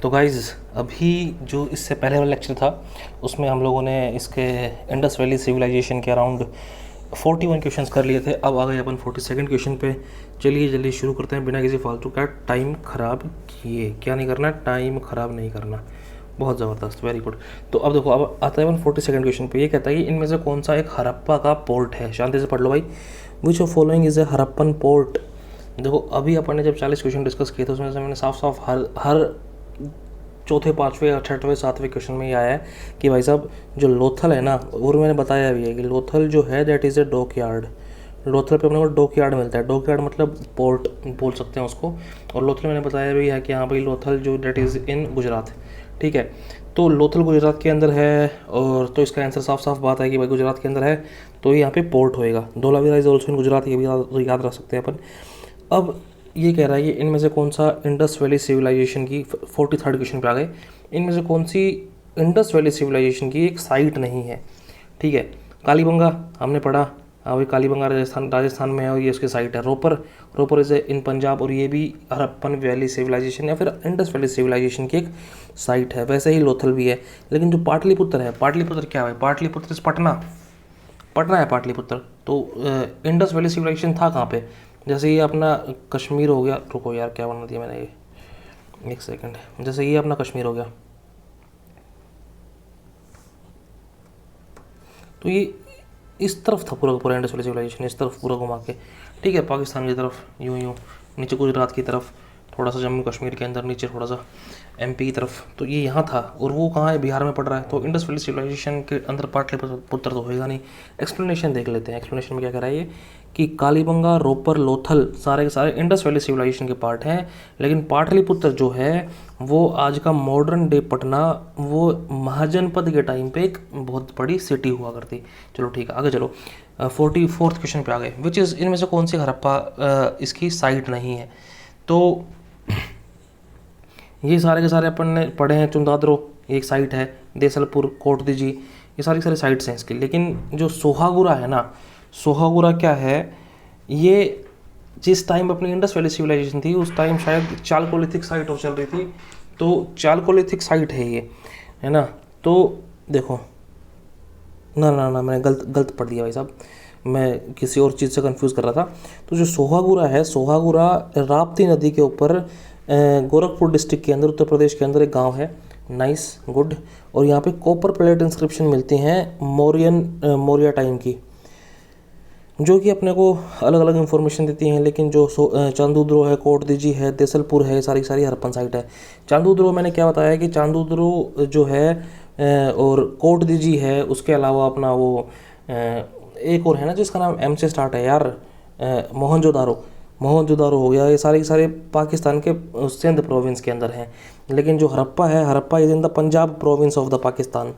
तो गाइज़ अभी जो इससे पहले वाला लेक्चर था उसमें हम लोगों ने इसके इंडस वैली सिविलाइजेशन के अराउंड 41 क्वेश्चंस कर लिए थे। अब आ गए अपन 42nd क्वेश्चन पे। चलिए जल्दी शुरू करते हैं बिना किसी फालतू का टाइम ख़राब किए। क्या नहीं करना, टाइम ख़राब नहीं करना। बहुत ज़बरदस्त, वेरी गुड। तो अब देखो, अब आता है अपन 42nd क्वेश्चन पे। ये कहता है कि इनमें से कौन सा एक हड़प्पा का पोर्ट है। शांति से पढ़ लो भाई। Which of following is a Harappan port. देखो अभी अपन ने जब 40 क्वेश्चन डिस्कस किए थे उसमें से मैंने साफ साफ हर चौथे, पाँचवें या छठवें, सातवें क्वेश्चन में ये आया है कि भाई साहब जो लोथल है ना, और मैंने बताया भी है कि लोथल जो है that is a dockyard. Lothal पे अपने को डॉक यार्ड मिलता है। डॉक यार्ड मतलब पोर्ट बोल सकते हैं उसको। और लोथल मैंने बताया भी है कि हाँ भाई लोथल जो दैट इज़ इन गुजरात। ठीक है, तो लोथल गुजरात के अंदर है। और तो इसका आंसर साफ साफ बात है कि भाई गुजरात के अंदर है, तो यहाँ पे पोर्ट होएगा। Dholavira is also in Gujarat, ये भी याद रख सकते हैं अपन। अब ये कह रहा है कि इनमें से कौन सा इंडस वैली सिविलाइजेशन की 43rd क्वेश्चन पे आ गए। इनमें से कौन सी इंडस वैली सिविलाइजेशन की एक साइट नहीं है। ठीक है, कालीबंगा हमने पढ़ा। हाँ भाई, कालीबंगा राजस्थान में है और ये उसकी साइट है। रोपर इज इन पंजाब, और ये भी हड़प्पन वैली सिविलाइजेशन या फिर इंडस वैली सिविलाइजेशन की एक साइट है। वैसे ही लोथल भी है। लेकिन जो पाटलिपुत्र है, पाटलिपुत्र क्या है? पाटलिपुत्र इस पटना है पाटलिपुत्र। तो इंडस वैली सिविलाइजेशन था कहाँ पे? जैसे ये अपना कश्मीर हो गया। रुको यार, क्या बना दिया मैंने ये, एक सेकंड। जैसे ये अपना कश्मीर हो गया, तो ये इस तरफ था पूरा का पूरा इंडस वैली सिविलाइजेशन, इस तरफ पूरा घुमा के। ठीक है, पाकिस्तान की तरफ यूँ यूँ, नीचे गुजरात की तरफ, थोड़ा सा जम्मू कश्मीर के अंदर नीचे, थोड़ा सा एमपी की तरफ। तो ये यहाँ था, और वो कहाँ है? बिहार में पड़ रहा है। तो इंडस वैली सिविलाइजेशन के अंदर पाटलिपुत्र तो होएगा नहीं। एक्सप्लेनेशन देख लेते हैं। एक्सप्लेनेशन में क्या कह रहा है ये कि कालीबंगा, रोपर, लोथल सारे के सारे इंडस वैली सिविलाइजेशन के पार्ट हैं। लेकिन पाटलिपुत्र जो है वो आज का मॉडर्न डे पटना, वो महाजनपद के टाइम पे एक बहुत बड़ी सिटी हुआ करती। चलो ठीक है, आगे चलो। 44th क्वेश्चन पे आ गए। विच इज़, इनमें से कौन सी हड़प्पा इसकी साइट नहीं है? तो ये सारे के सारे अपन ने पढ़े हैं। चुंदाद्रो एक साइट है, देसलपुर, कोट दीजी, ये सारी सारी साइट्स हैं इसकी। लेकिन जो सोहागुरा है ना, सोहागुरा क्या है? ये जिस टाइम अपनी इंडस वैली सिविलाइजेशन थी उस टाइम शायद चालकोलिथिक साइट हो चल रही थी। तो चालकोलिथिक साइट है ये, है ना। तो देखो, ना ना ना, मैंने गलत पढ़ दिया भाई साहब, मैं किसी और चीज़ से कंफ्यूज कर रहा था। तो जो सोहागुरा है, सोहागुरा राप्ती नदी के ऊपर गोरखपुर डिस्ट्रिक्ट के अंदर, उत्तर प्रदेश के अंदर एक गांव है। Nice, good. और यहाँ पे कॉपर प्लेट इंस्क्रिप्शन मिलती हैं मौर्य टाइम की, जो कि अपने को अलग अलग इन्फॉर्मेशन देती हैं। लेकिन जो चांदूद्रो है, कोट दीजी है, देसलपुर है, सारी सारी हड़प्पन साइट है। चांदूद्रो मैंने क्या बताया कि चांदूद्रो जो है और कोट दीजी है, उसके अलावा अपना वो एक और है ना जिसका नाम एम से स्टार्ट है यार, मोहनजोदारो हो गया। ये सारे के सारे पाकिस्तान के सिंध प्रोविंस के अंदर हैं। लेकिन जो हड़प्पा है, Harappa is in the Punjab province of the Pakistan.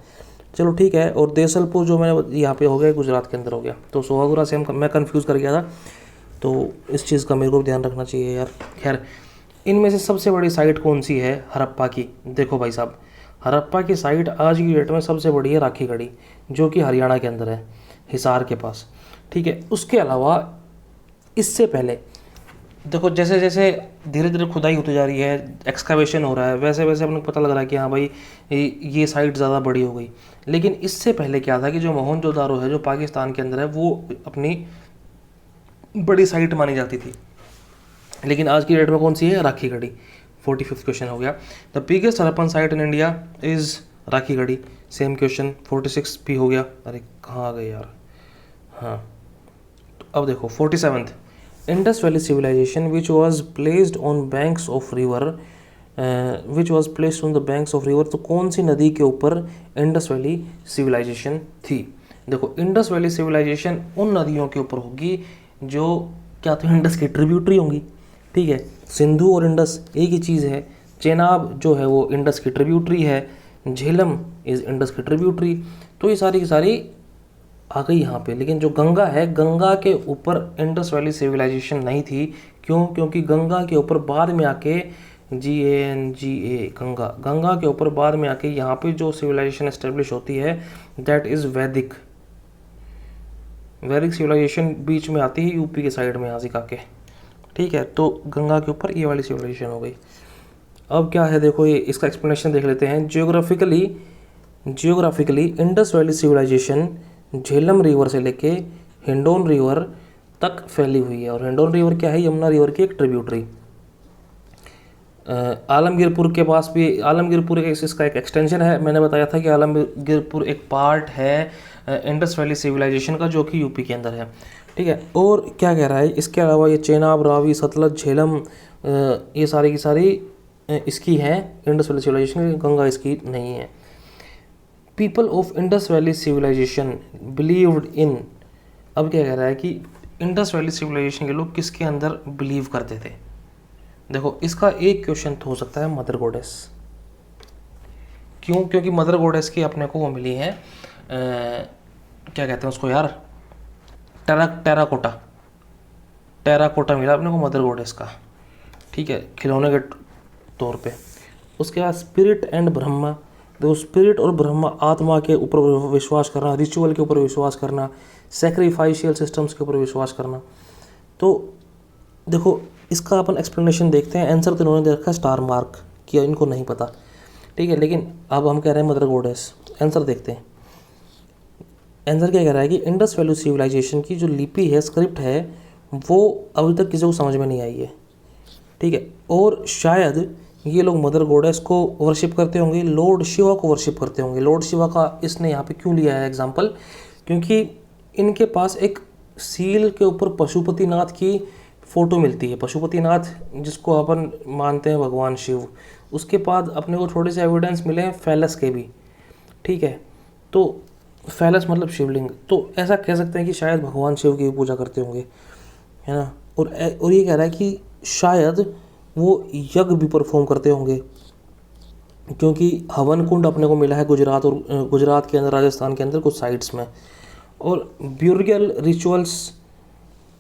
चलो ठीक है। और देसलपुर जो मैंने यहाँ पे हो गया, गुजरात के अंदर हो गया। तो सोहागुरा से मैं कंफ्यूज कर गया था, तो इस चीज़ का मेरे को ध्यान रखना चाहिए यार। खैर, इनमें से सबसे बड़ी साइट कौन सी है हड़प्पा की? देखो भाई साहब, हड़प्पा की साइट आज की डेट में सबसे बड़ी है राखीगढ़ी, जो कि हरियाणा के अंदर है, हिसार के पास। ठीक है, उसके अलावा इससे पहले देखो, जैसे जैसे धीरे धीरे खुदाई होती जा रही है, एक्सकावेशन हो रहा है, वैसे वैसे अपने को पता लग रहा है कि हाँ भाई ये साइट ज़्यादा बड़ी हो गई। लेकिन इससे पहले क्या था कि जो मोहनजोदारो है, जो पाकिस्तान के अंदर है, वो अपनी बड़ी साइट मानी जाती थी। लेकिन आज की डेट में कौन सी है? राखीगढ़ी। 45th क्वेश्चन हो गया। The biggest Harappan site in India is Rakhigarhi. Same question 46 भी हो गया। अरे कहाँ आ गए यार। हाँ, तो अब देखो 47th, Indus valley civilisation which was placed on banks of river, which was placed on the banks of river. तो कौन सी नदी के ऊपर इंडस वैली सिविलाइजेशन थी? देखो, इंडस वैली सिविलाइजेशन उन नदियों के ऊपर होगी जो क्या तो इंडस की ट्रिब्यूटरी होंगी। ठीक है, सिंधु और इंडस एक ही चीज़ है। चेनाब जो है वो इंडस की ट्रिब्यूटरी है, झेलम इज़ इंडस की ट्रिब्यूटरी। तो ये सारी की सारी आ गई यहाँ पे। लेकिन जो गंगा है, गंगा के ऊपर इंडस वैली सिविलाइजेशन नहीं थी। क्यों? क्योंकि गंगा के ऊपर बाद में आके गंगा, गंगा के ऊपर बाद में आके यहाँ पे जो सिविलाइजेशन एस्टेब्लिश होती है दैट इज़ वैदिक। वैदिक सिविलाइजेशन बीच में आती है यूपी के साइड में, यहाँ से आके। ठीक है, तो गंगा के ऊपर ये वाली सिविलाइजेशन हो गई। अब क्या है देखो, ये इसका एक्सप्लेनेशन देख लेते हैं। Geographically Indus valley civilisation Jhelum river से लेके हिंडोन रिवर तक फैली हुई है। और हिंडोन रिवर क्या है? यमुना रिवर की एक ट्रिब्यूटरी। आलमगीरपुर के पास भी, आलमगीरपुर इसका एक एक्सटेंशन है। मैंने बताया था कि आलमगीरपुर एक पार्ट है इंडस वैली सिविलाइजेशन का, जो कि यूपी के अंदर है। ठीक है, और क्या कह रहा है, इसके अलावा ये चेनाब, रावी, सतलज, झेलम, ये सारी की सारी इसकी हैं इंडस वैली सिविलाइजेशन, गंगा इसकी नहीं है। People of Indus valley civilisation believed in, अब क्या कह रहा है कि इंडस वैली सिविलाइजेशन के लोग किसके अंदर बिलीव करते थे? देखो, इसका एक क्वेश्चन हो सकता है मदर गॉडेस। क्यों? क्योंकि मदर गॉडेस की अपने को वो मिली है, क्या कहते हैं उसको यार, टेराकोटा मिला अपने को मदर गॉडेस का। ठीक है, खिलौने के तौर पे। उसके बाद स्पिरिट एंड ब्रह्मा, देखो स्पिरिट और ब्रह्मा, आत्मा के ऊपर विश्वास करना, रिचुअल के ऊपर विश्वास करना, सैक्रिफाइशियल सिस्टम्स के ऊपर विश्वास करना। तो देखो, इसका अपन एक्सप्लेनेशन देखते हैं। आंसर तो इन्होंने दे रखा है स्टार मार्क, किया इनको नहीं पता। ठीक है, लेकिन अब हम कह रहे हैं मदर गॉडेस। आंसर देखते हैं। आंसर क्या कह रहा है कि इंडस वैली सिविलाइजेशन की जो लिपि है, स्क्रिप्ट है, वो अभी तक किसी को समझ में नहीं आई है। ठीक है, और शायद ये लोग मदर गॉडेस को वर्शिप करते होंगे, लॉर्ड शिवा को वर्शिप करते होंगे। लॉर्ड शिवा का इसने यहाँ पे क्यों लिया है एग्जाम्पल? क्योंकि इनके पास एक सील के ऊपर पशुपतिनाथ की फ़ोटो मिलती है। पशुपतिनाथ जिसको अपन मानते हैं भगवान शिव, उसके बाद अपने को थोड़े से एविडेंस मिले हैं फैलस के भी। ठीक है, तो फैलस मतलब शिवलिंग, तो ऐसा कह सकते हैं कि शायद भगवान शिव की भी पूजा करते होंगे, है ना। और ये कह रहा है कि शायद वो यज्ञ भी परफॉर्म करते होंगे, क्योंकि हवन कुंड अपने को मिला है गुजरात के अंदर, राजस्थान के अंदर कुछ साइट्स में। और ब्यूरियल रिचुअल्स,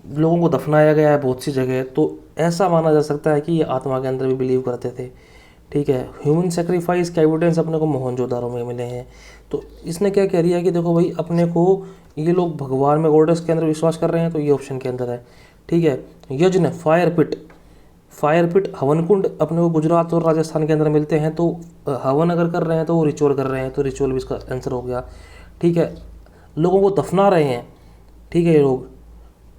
लोगों को दफनाया गया है बहुत सी जगह, तो ऐसा माना जा सकता है कि ये आत्मा के अंदर भी बिलीव करते थे। ठीक है, ह्यूमन सेक्रीफाइस के एविडेंस अपने को मोहनजोदारो में मिले हैं। तो इसने क्या कह रही है कि देखो भाई, अपने को ये लोग भगवान में, गॉडेस के अंदर विश्वास कर रहे हैं, तो ये ऑप्शन के अंदर है। ठीक है, यज्ञ, फायर पिट, हवन कुंड अपने को गुजरात और राजस्थान के अंदर मिलते हैं, तो हवन अगर कर रहे हैं तो वो रिचुअल कर रहे हैं, तो रिचुअल भी इसका आंसर हो गया। ठीक है, लोगों को दफना रहे हैं, ठीक है ये लोग,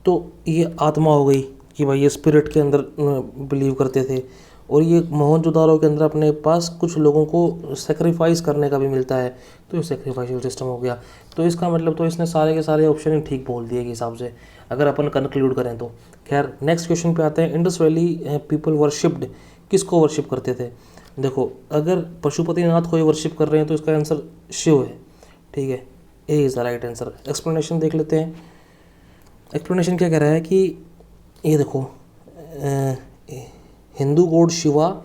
तो ये आत्मा हो गई कि भाई ये स्पिरिट के अंदर बिलीव करते थे। और ये मोहनजोदारो के अंदर अपने पास कुछ लोगों को सेक्रीफाइस करने का भी मिलता है, तो ये सेक्रीफाइशियल सिस्टम हो गया। तो इसका मतलब तो इसने सारे के सारे ऑप्शन ही ठीक बोल दिए के हिसाब से, अगर अपन कंक्लूड करें तो। खैर, नेक्स्ट क्वेश्चन पे आते हैं। इंडस वैली पीपल वर्शिप्ड, किसको वर्शिप करते थे? देखो, अगर पशुपतिनाथ को ही वर्शिप कर रहे हैं तो इसका आंसर शिव है। ठीक है, A is the right answer. Explanation देख लेते हैं। एक्सप्लेनेशन क्या कह रहा है कि ये देखो, हिंदू गॉड शिवा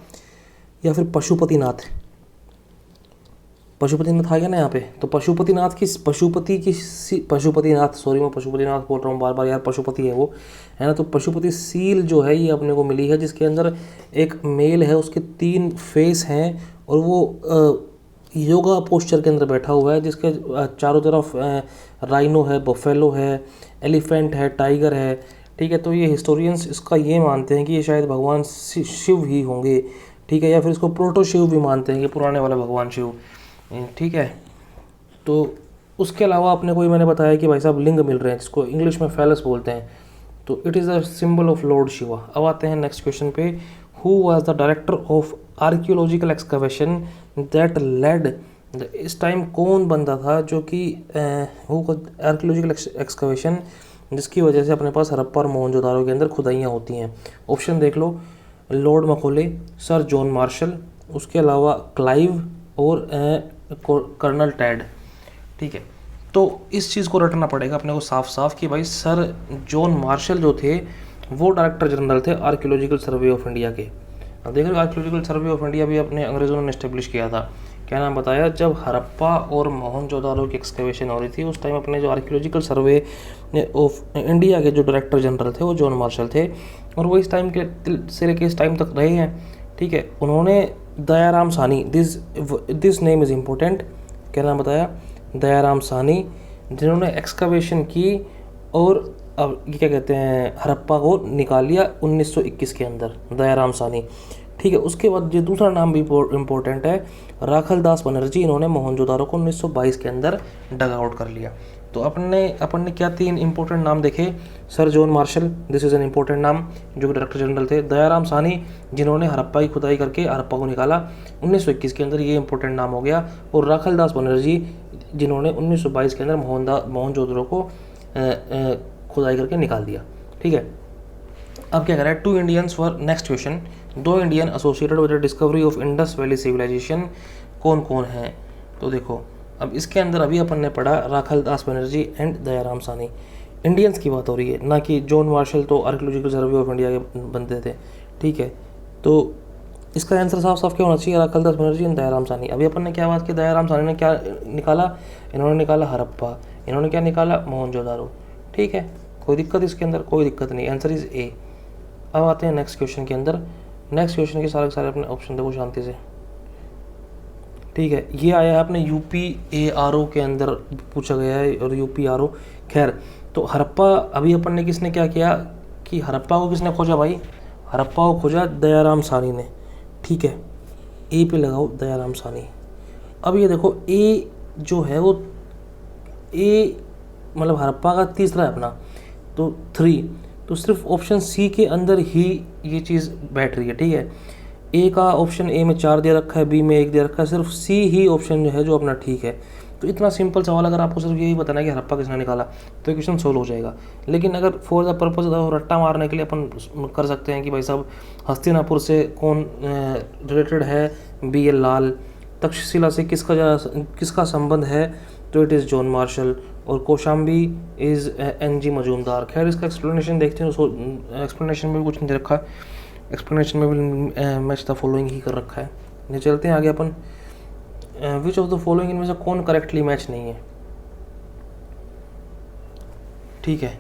या फिर पशुपतिनाथ आ गया ना यहाँ पे, तो पशुपतिनाथ, सॉरी मैं पशुपतिनाथ बोल रहा हूँ बार बार यार, पशुपति है वो, है ना। तो पशुपति सील जो है ये अपने को मिली है, जिसके अंदर एक मेल है, उसके 3 फेस हैं, और वो योगा पोस्चर के अंदर बैठा हुआ है, जिसके चारों तरफ राइनो है, बफेलो है, एलिफेंट है, टाइगर है। ठीक है, तो ये हिस्टोरियंस इसका ये मानते हैं कि ये शायद भगवान शिव ही होंगे। ठीक है, या फिर इसको प्रोटो शिव भी मानते हैं कि पुराने वाला भगवान शिव। ठीक है, तो उसके अलावा अपने को मैंने बताया कि भाई साहब लिंग मिल रहे हैं, जिसको इंग्लिश में फैलस बोलते हैं, तो it is a symbol of lord Shiva. अब आते हैं नेक्स्ट क्वेश्चन पे। Who was the director of archaeological excavation that led, इस टाइम कौन बंदा था जो कि आर्कियोलॉजिकल एक्सकवेशन जिसकी वजह से अपने पास हड़प्पा और मोहनजोदारो के अंदर खुदाइयाँ होती हैं? ऑप्शन देख लो, लॉर्ड मकोले, सर जॉन मार्शल, उसके अलावा क्लाइव और कर्नल टैड। ठीक है, तो इस चीज़ को रटना पड़ेगा अपने को साफ साफ कि भाई सर जॉन मार्शल जो थे वो डायरेक्टर जनरल थे आर्कियोलॉजिकल सर्वे ऑफ इंडिया के। अब देख रहे हो, आर्कियोलॉजिकल सर्वे ऑफ इंडिया भी अपने अंग्रेज़ों ने इस्टेब्लिश किया था। क्या नाम बताया? जब हड़प्पा और मोहनजोदारो की एक्सकवेशन हो रही थी, उस टाइम अपने जो आर्कियोलॉजिकल सर्वे ऑफ इंडिया के जो डायरेक्टर जनरल थे वो जॉन मार्शल थे, और वो इस टाइम के से लेकर इस टाइम तक रहे हैं। ठीक है, उन्होंने Dayaram Sahni, this name is important, क्या नाम बताया? दयाराम साहनी, जिन्होंने एक्सकवेशन की और अब ये क्या कहते हैं, हड़प्पा को निकाल लिया 1921 के अंदर, दयाराम साहनी। ठीक है। उसके बाद जो दूसरा नाम भी इम्पोर्टेंट है, राखल दास बनर्जी, इन्होंने मोहनजोदारो को 1922 के अंदर डग आउट कर लिया। तो अपन ने क्या 3 इंपॉर्टेंट नाम देखे, sir John Marshall, this is an important नाम, जो कि डायरेक्टर जनरल थे। दयाराम साहनी, जिन्होंने हड़प्पा की खुदाई करके हड़प्पा को निकाला 1921 के अंदर, ये इंपॉर्टेंट नाम हो गया। और राखल दास बनर्जी, जिन्होंने 1922 के अंदर मोहनजोदारो को खुदाई करके निकाल दिया। ठीक है। अब क्या करा है, 2 Indians for next question, 2 Indian associated with the discovery of Indus valley civilisation कौन कौन है। तो देखो, अब इसके अंदर अभी अपन ने पढ़ा राखल दास बनर्जी एंड दयाराम साहनी, इंडियंस की बात हो रही है, ना कि जॉन मार्शल तो आर्कियोलॉजिकल सर्वे ऑफ इंडिया के बनते थे। ठीक है। तो इसका आंसर साफ साफ क्या होना चाहिए, राखल दास बनर्जी एंड दयाराम साहनी। अभी अपन ने क्या बात की, दयाराम साहनी ने क्या निकाला, इन्होंने निकाला हड़प्पा, इन्होंने क्या निकाला, मोहनजोदारो। ठीक है, कोई दिक्कत इसके अंदर, कोई दिक्कत नहीं, आंसर इज ए। अब आते हैं नेक्स्ट क्वेश्चन के अंदर। नेक्स्ट क्वेश्चन के सारे अपने ऑप्शन देखो शांति से। ठीक है, ये आया है अपने UPARO के अंदर पूछा गया है, और UPARO। खैर, तो हड़प्पा अभी अपन ने किसने क्या किया कि हड़प्पा को किसने खोजा भाई, हड़प्पा को खोजा दयाराम साहनी ने। ठीक है, ए पे लगाओ दयाराम साहनी। अब ये देखो, ए जो है वो ए मतलब हड़प्पा का तीसरा है अपना, तो 3, तो सिर्फ ऑप्शन सी के अंदर ही ये चीज़ बैठ रही है। ठीक है, ए का ऑप्शन ए में 4 दे रखा है, बी में 1 दे रखा है, सिर्फ सी ही ऑप्शन जो है जो अपना ठीक है। तो इतना सिंपल सवाल, अगर आपको सिर्फ यही बताना है कि हड़प्पा किसने निकाला, तो क्वेश्चन सोल्व हो जाएगा। लेकिन अगर फॉर द पर्पज ऑफ रट्टा मारने के लिए अपन कर सकते हैं कि भाई साहब हस्तिनापुर से कौन रिलेटेड है, BL लाल, तक्षशिला से किसका संबंध है, तो इट इज़ जॉन मार्शल, और कौशाम्बी इज़ NG मजूमदार। खैर, इसका एक्सप्लेनेशन देखते हैं, उसको एक्सप्लेनेशन में भी कुछ नहीं दे रखा है, एक्सप्लेनेशन में भी मैच द फॉलोइंग ही कर रखा है। ये चलते हैं आगे अपन, विच ऑफ द फॉलोइंग इनमें से कौन करेक्टली मैच नहीं है। ठीक है,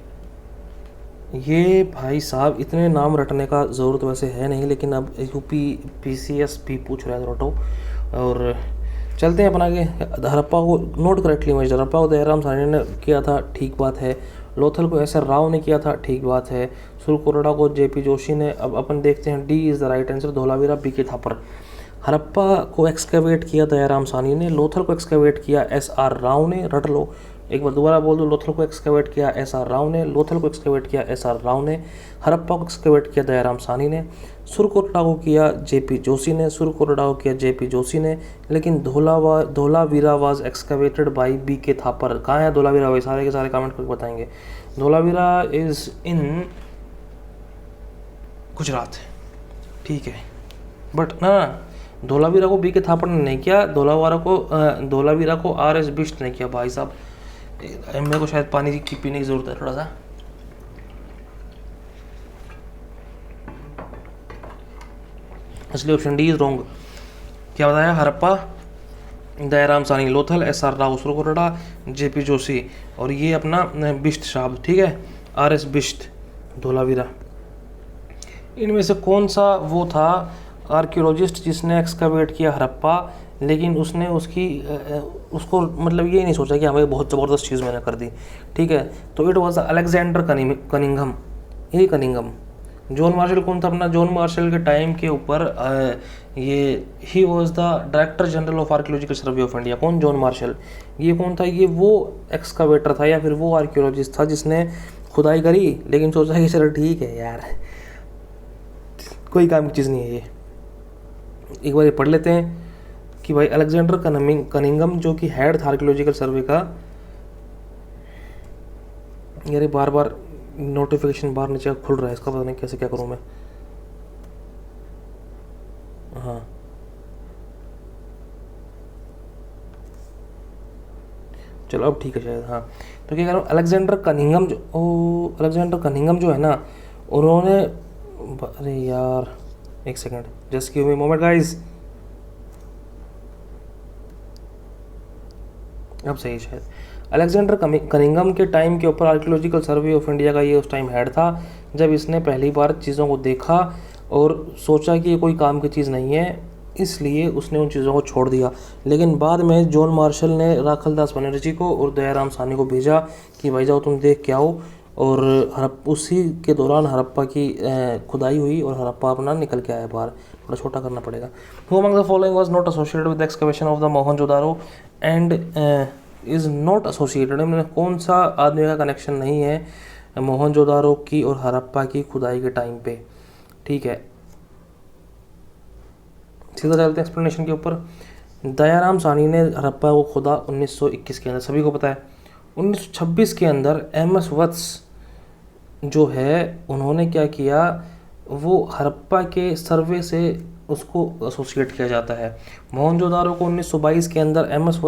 ये भाई साहब इतने नाम रटने का ज़रूरत वैसे है नहीं, लेकिन अब UPPCS भी पूछ रहा है रटो। और चलते हैं अपन आगे। हड़प्पा को नोट करेक्टली मैच, हड़प्पा को दयाराम साहनी ने किया था, ठीक बात है। लोथल को SR राव ने किया था, ठीक बात है। सुरकोरडा को JP जोशी ने। अब अपन देखते हैं, D is the right answer, Dholavira BK Thapar. Harappa को एक्सकवेट किया दयाराम साहनी ने, लोथल को एक्सकवेट किया SR राव ने, रट लो, एक बार दोबारा बोल दो, लोथल को एक्सकवेट किया SR राव ने, लोथल को एक्सकवेट किया SR राव ने, हड़प्पा को एक्सकवेट किया दयाराम साहनी ने, सुरकोरडा को किया JP जोशी ने, सुरकोरडा को किया JP जोशी ने, लेकिन Dholavira was excavated by BK Thapar. कहाँ है धोलावीरा भाई, सारे के सारे कमेंट करके बताएंगे। Dholavira is in Gujarat. ठीक है, बट ना, धोलावीरा को BK थापर ने नहीं किया, धोलावीरा को RS बिष्ट ने किया। भाई साहब मेरे को शायद पानी की पीने की ज़रूरत है थोड़ा सा। इसलिए ऑप्शन D इज रॉन्ग। क्या बताया, हड़प्पा दयाराम साहनी, लोथल SR राव, सुरकोरडा JP जोशी, और ये अपना बिष्ट साहब। ठीक है, RS बिष्ट, धोलावीरा। इनमें से कौन सा वो था आर्कियोलॉजिस्ट जिसने एक्सकवेट किया हड़प्पा, लेकिन उसने उसको मतलब ये नहीं सोचा कि हमें बहुत ज़बरदस्त चीज़ मैंने कर दी। ठीक है, तो इट वाज अलेक्जेंडर कनिंघम। ये कनिंघम। जॉन मार्शल कौन था अपना, जॉन मार्शल के टाइम के ऊपर ये he was the director general of archaeological survey of India. कौन, जॉन मार्शल। ये कौन था, ये वो एक्सकवेटर था या फिर वो आर्कियोलॉजिस्ट था जिसने खुदाई करी, लेकिन सोचा कि चलो ठीक है यार, कोई काम की चीज़ नहीं है ये। एक बार ये पढ़ लेते हैं कि भाई अलेक्जेंडर कनिंघम जो कि हेड था आर्कियोलॉजिकल सर्वे का। यार बार बार नोटिफिकेशन बाहर नीचे खुल रहा है, इसका पता नहीं कैसे क्या करूं मैं। हाँ, चलो अब ठीक है शायद। हाँ, तो क्या कह रहा हूँ, अलेक्जेंडर कनिंघम जो है ना, उन्होंने, अरे यार एक second, just give me moment guys. अब सही शायद। अलेक्जेंडर कनिंघम के टाइम के ऊपर आर्कियोलॉजिकल सर्वे ऑफ इंडिया का ये उस टाइम हेड था, जब इसने पहली बार चीज़ों को देखा और सोचा कि ये कोई काम की चीज़ नहीं है, इसलिए उसने उन चीज़ों को छोड़ दिया। लेकिन बाद में जॉन मार्शल ने राखल दास बनर्जी को और दयाराम साहनी को भेजा कि भाई जाओ तुम देख के आओ, और उसी के दौरान हड़प्पा की खुदाई हुई और हड़प्पा अपना निकल के आया बाहर। थोड़ा छोटा करना पड़ेगा। Who among the following was not associated with excavation of the Mohenjodaro and is not associated, मतलब कौन सा आदमी का कनेक्शन नहीं है मोहनजोदारो की और हड़प्पा की खुदाई के टाइम पे। ठीक है, सीधा चलते हैं एक्सप्लेनेशन के ऊपर। दयाराम साहनी ने हड़प्पा को खोदा 1921 के अंदर, सभी को पता है। 1926 के अंदर एम.एस. वत्स जो है उन्होंने क्या किया, वो हड़प्पा के सर्वे से उसको एसोसिएट किया जाता है। मोहनजोदारो को 1922 के अंदर एम.एस.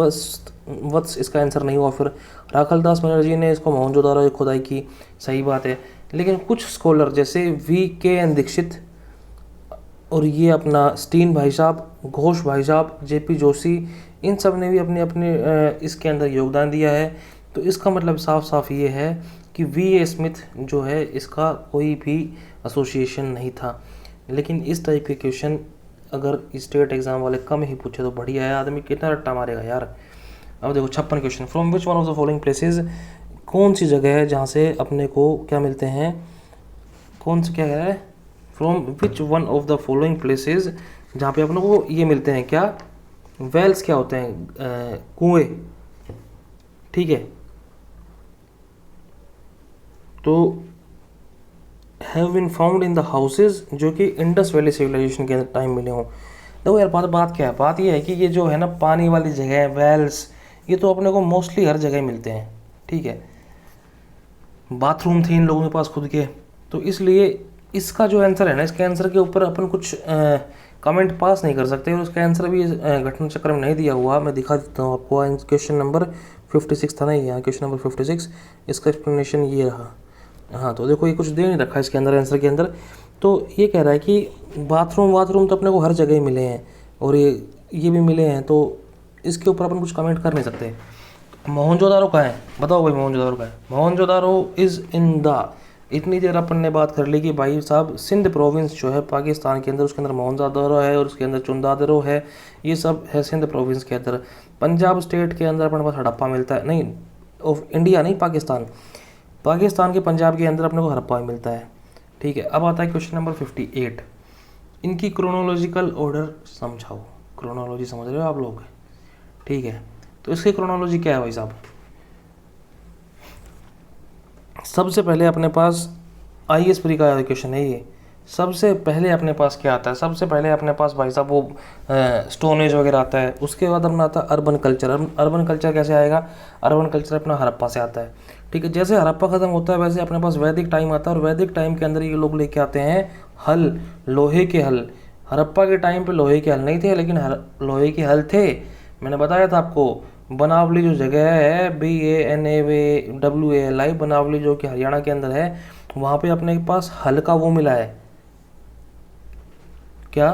वत्स इसका आंसर नहीं हुआ। फिर राखलदास बनर्जी ने इसको मोहनजोदारो की खुदाई की, सही बात है। लेकिन कुछ स्कॉलर जैसे V.K.N. दीक्षित और ये अपना स्टीन भाई साहब, घोष भाई साहब, J.P. जोशी, इन सब ने भी अपने अपने इसके अंदर योगदान दिया है। तो इसका मतलब साफ साफ ये है कि V.A. स्मिथ जो है इसका कोई भी एसोसिएशन नहीं था। लेकिन इस टाइप के क्वेश्चन अगर स्टेट एग्जाम वाले कम ही पूछे तो बढ़िया है, आदमी कितना रट्टा मारेगा यार। अब देखो 56 question, from which one of the following places, कौन सी जगह है जहाँ से अपने को क्या मिलते हैं, कौन सी क्या है, from which one of the following places जहाँ पे अपने को ये मिलते हैं क्या, वेल्स क्या होते हैं, कुएं। ठीक है, तो have been found in the houses जो कि इंडस वैली सिविलाइजेशन के टाइम मिले हों। देखो यार बात क्या है, बात ये है कि ये जो है ना पानी वाली जगह वेल्स, ये तो अपने को मोस्टली हर जगह मिलते हैं। ठीक है, बाथरूम थे इन लोगों के पास खुद के, तो इसलिए इसका जो आंसर है ना, इसके आंसर के ऊपर अपन कुछ कमेंट पास नहीं कर सकते और उसका आंसर भी घटना चक्र में नहीं दिया हुआ। मैं दिखा देता हूँ आपको, क्वेश्चन नंबर 56 था ना, यहाँ क्वेश्चन नंबर 56, इसका एक्सप्लेनेशन ये रहा। हाँ, तो देखो ये कुछ दे नहीं रखा इसके अंदर, आंसर के अंदर। तो ये कह रहा है कि बाथरूम तो अपने को हर जगह ही मिले हैं और ये भी मिले हैं, तो इसके ऊपर अपन कुछ कमेंट कर नहीं सकते। मोहनजोदारो कहाँ है, बताओ भाई मोहनजोदारो कहाँ है। मोहनजोदारो इज़ इन द, इतनी देर अपन ने बात कर ली कि भाई साहब सिंध प्रोविंस जो है पाकिस्तान के अंदर, उसके अंदर मोहनजोदारो है और उसके अंदर चुंदादरो है, ये सब है सिंध प्रोविंस के अंदर। पंजाब स्टेट के अंदर अपने पास हड़प्पा मिलता है, नहीं ऑफ इंडिया नहीं, पाकिस्तान के पंजाब के अंदर अपने को हड़प्पा मिलता है। ठीक है, अब आता है क्वेश्चन नंबर 58, इनकी क्रोनोलॉजिकल ऑर्डर समझाओ। क्रोनोलॉजी समझ रहे हो आप लोग? ठीक है, तो इसकी क्रोनोलॉजी क्या है भाई साहब। सबसे पहले अपने पास IAS प्री का क्वेश्चन है ये। सबसे पहले अपने पास क्या आता है, सबसे पहले अपने पास भाई साहब वो स्टोन एज वगैरह आता है। उसके बाद अपना आता है अर्बन कल्चर। अर्बन कल्चर कैसे आएगा, अर्बन कल्चर अपना हड़प्पा से आता है। ठीक है, जैसे हड़प्पा ख़त्म होता है वैसे अपने पास वैदिक टाइम आता है और वैदिक टाइम के अंदर ये लोग लेके आते हैं हल, लोहे के हल। हड़प्पा के टाइम पे लोहे के हल नहीं थे, लेकिन लोहे के हल थे। मैंने बताया था आपको, बनावली जो जगह है BANAWALI, बनावली जो कि हरियाणा के अंदर है, वहाँ पे अपने पास हल का वो मिला है, क्या,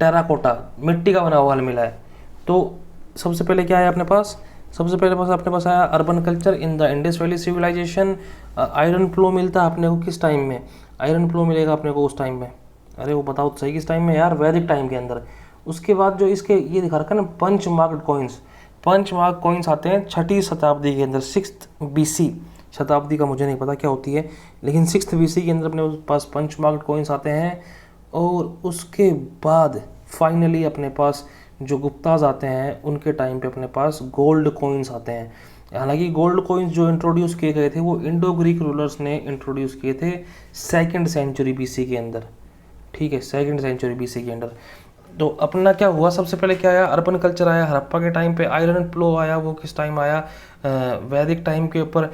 टेराकोटा, मिट्टी का बना हुआ हल मिला है। तो सबसे पहले क्या है अपने पास, सबसे पहले अपने पास आया urban culture in the Indus valley civilisation. Iron flow मिलता है अपने को किस टाइम में, आयरन फ्लो मिलेगा अपने को उस टाइम में, अरे वो बताओ तो सही किस टाइम में यार, वैदिक टाइम के अंदर। उसके बाद जो इसके ये दिखा रखा है ना पंच मार्क्ड कॉइन्स आते हैं 6ठी शताब्दी के अंदर, 6th BC शताब्दी का मुझे नहीं पता क्या होती है, लेकिन 6th BC के अंदर अपने पास पंच मार्क्ड कॉइन्स आते हैं। और उसके बाद फाइनली अपने पास जो गुप्ताज आते हैं उनके टाइम पे अपने पास गोल्ड कॉइन्स आते हैं। हालांकि गोल्ड कॉइन्स जो इंट्रोड्यूस किए गए थे वो इंडो ग्रीक रूलर्स ने इंट्रोड्यूस किए थे 2nd सेंचुरी BC के अंदर। ठीक है, 2nd सेंचुरी BC के अंदर। तो अपना क्या हुआ, सबसे पहले क्या आया, अर्बन कल्चर आया हड़प्पा के टाइम पे। आयरन फ्लो आया, वो किस टाइम आया, वैदिक टाइम के ऊपर।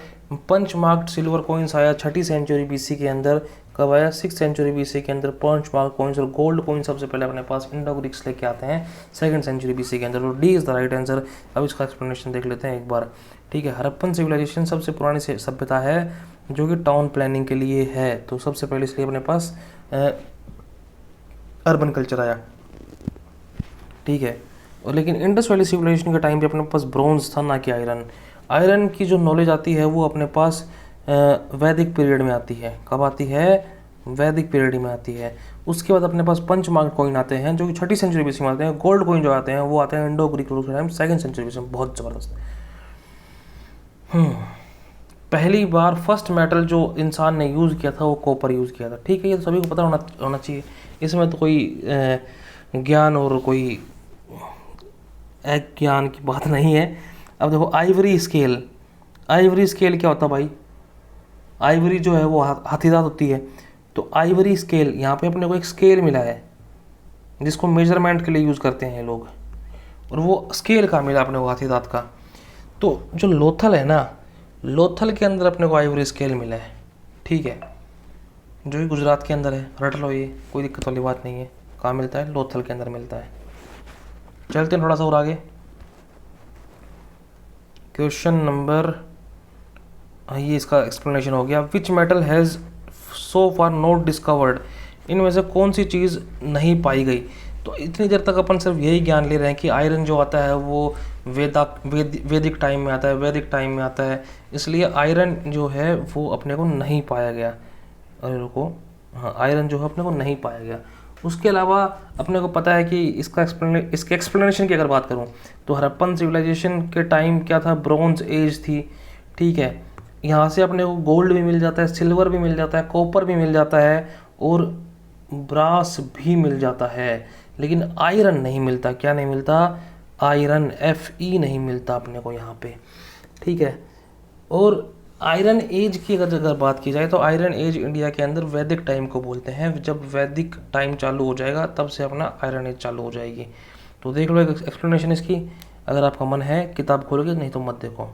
पंच मार्क्ड सिल्वर कॉइन्स आया 6ठी सेंचुरी BC के अंदर। कब आया, 6th सेंचुरी BC के अंदर पंच मार्क कॉइन्स। और गोल्ड कॉइन सबसे पहले अपने पास इंडो ग्रीक्स लेके आते हैं 2nd सेंचुरी BC के अंदर। तो D is the right answer. अब इसका एक्सप्लेनेशन देख लेते हैं एक बार। ठीक है, हड़प्पन सिविलाइजेशन सबसे पुरानी सभ्यता है जो कि टाउन प्लानिंग के लिए है, तो सबसे पहले इसलिए अपने पास अर्बन कल्चर आया। ठीक है, और लेकिन इंडस वैली सिविलाइजेशन के टाइम पे अपने पास ब्रॉन्ज था, ना कि आयरन। आयरन की जो नॉलेज आती है वो अपने पास वैदिक पीरियड में आती है। कब आती है, वैदिक पीरियड में आती है। उसके बाद अपने पास पंच मार्क कॉइन आते हैं जो कि 6ठी सेंचुरी BC में आते हैं। गोल्ड कॉइन जो आते हैं वो आते हैं इंडो ग्रीक रूल के टाइम 2nd सेंचुरी BC में। बहुत ज़बरदस्त। पहली बार फर्स्ट मेटल जो इंसान ने यूज़ किया था वो कॉपर यूज़ किया था। ठीक है, ये तो सभी को पता होना चाहिए, इसमें तो कोई ज्ञान और कोई ज्ञान की बात नहीं है। अब देखो आइवरी स्केल, आइवरी स्केल क्या होता है भाई? आइवरी जो है वो हाथीदांत होती है, तो आइवरी स्केल, यहाँ पे अपने को एक स्केल मिला है जिसको मेजरमेंट के लिए यूज़ करते हैं लोग, और वो स्केल का मिला अपने को हाथीदांत का। तो जो लोथल है ना, लोथल के अंदर अपने को आइवरी स्केल मिला है। ठीक है, जो कि गुजरात के अंदर है, रट लो, ये कोई दिक्कत वाली बात नहीं है। कहाँ मिलता है? लोथल के अंदर मिलता है। चलते हैं थोड़ा सा और आगे। क्वेश्चन नंबर, ये इसका एक्सप्लेनेशन हो गया। Which metal has so far not discovered, इनमें से कौन सी चीज़ नहीं पाई गई? तो इतनी देर तक अपन सिर्फ यही ज्ञान ले रहे हैं कि आयरन जो आता है वो वैदिक टाइम में आता है, वैदिक टाइम में आता है, इसलिए आयरन जो है वो अपने को नहीं पाया गया। अरे रुको, हाँ, आयरन जो है अपने को नहीं पाया गया। उसके अलावा अपने को पता है कि इसके एक्सप्लेनेशन की अगर बात करूँ तो हड़प्पन सिविलाइजेशन के टाइम क्या था? ब्रॉन्ज एज थी। ठीक है, यहाँ से अपने को गोल्ड भी मिल जाता है, सिल्वर भी मिल जाता है, कॉपर भी मिल जाता है और ब्रास भी मिल जाता है, लेकिन आयरन नहीं मिलता। क्या नहीं मिलता? आयरन, Fe नहीं मिलता अपने को यहाँ पे। ठीक है, और आयरन एज की अगर बात की जाए तो आयरन एज इंडिया के अंदर वैदिक टाइम को बोलते हैं। जब वैदिक टाइम चालू हो जाएगा तब से अपना आयरन एज चालू हो जाएगी। तो देख लो एक एक्सप्लेनेशन इसकी, अगर आपका मन है किताब खोलोगे, नहीं तो मत देखो,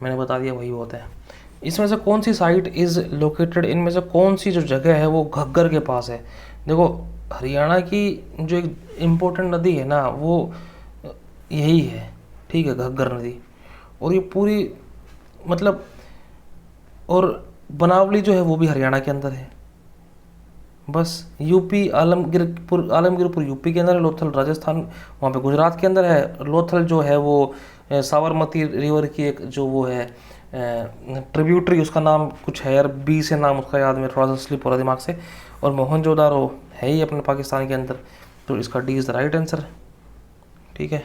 मैंने बता दिया वही होता है। इसमें से कौन सी साइट इज़ लोकेटेड, इनमें से कौन सी जो जगह है वो घग्गर के पास है? देखो, हरियाणा की जो एक इम्पोर्टेंट नदी है ना वो यही है। ठीक है, घग्गर नदी, और ये पूरी मतलब, और बनावली जो है वो भी हरियाणा के अंदर है। बस यूपी आलमगीरपुर यूपी के अंदर है, लोथल राजस्थान वहाँ पे गुजरात के अंदर है। लोथल जो है वो साबरमती रिवर की एक जो वो है ट्रिब्यूटरी, उसका नाम कुछ है यार, बी से नाम उसका याद में थोड़ा सा स्लिप हो रहा दिमाग से। और मोहनजोदारो है ही अपने पाकिस्तान के अंदर, तो इसका D is the right answer. ठीक है,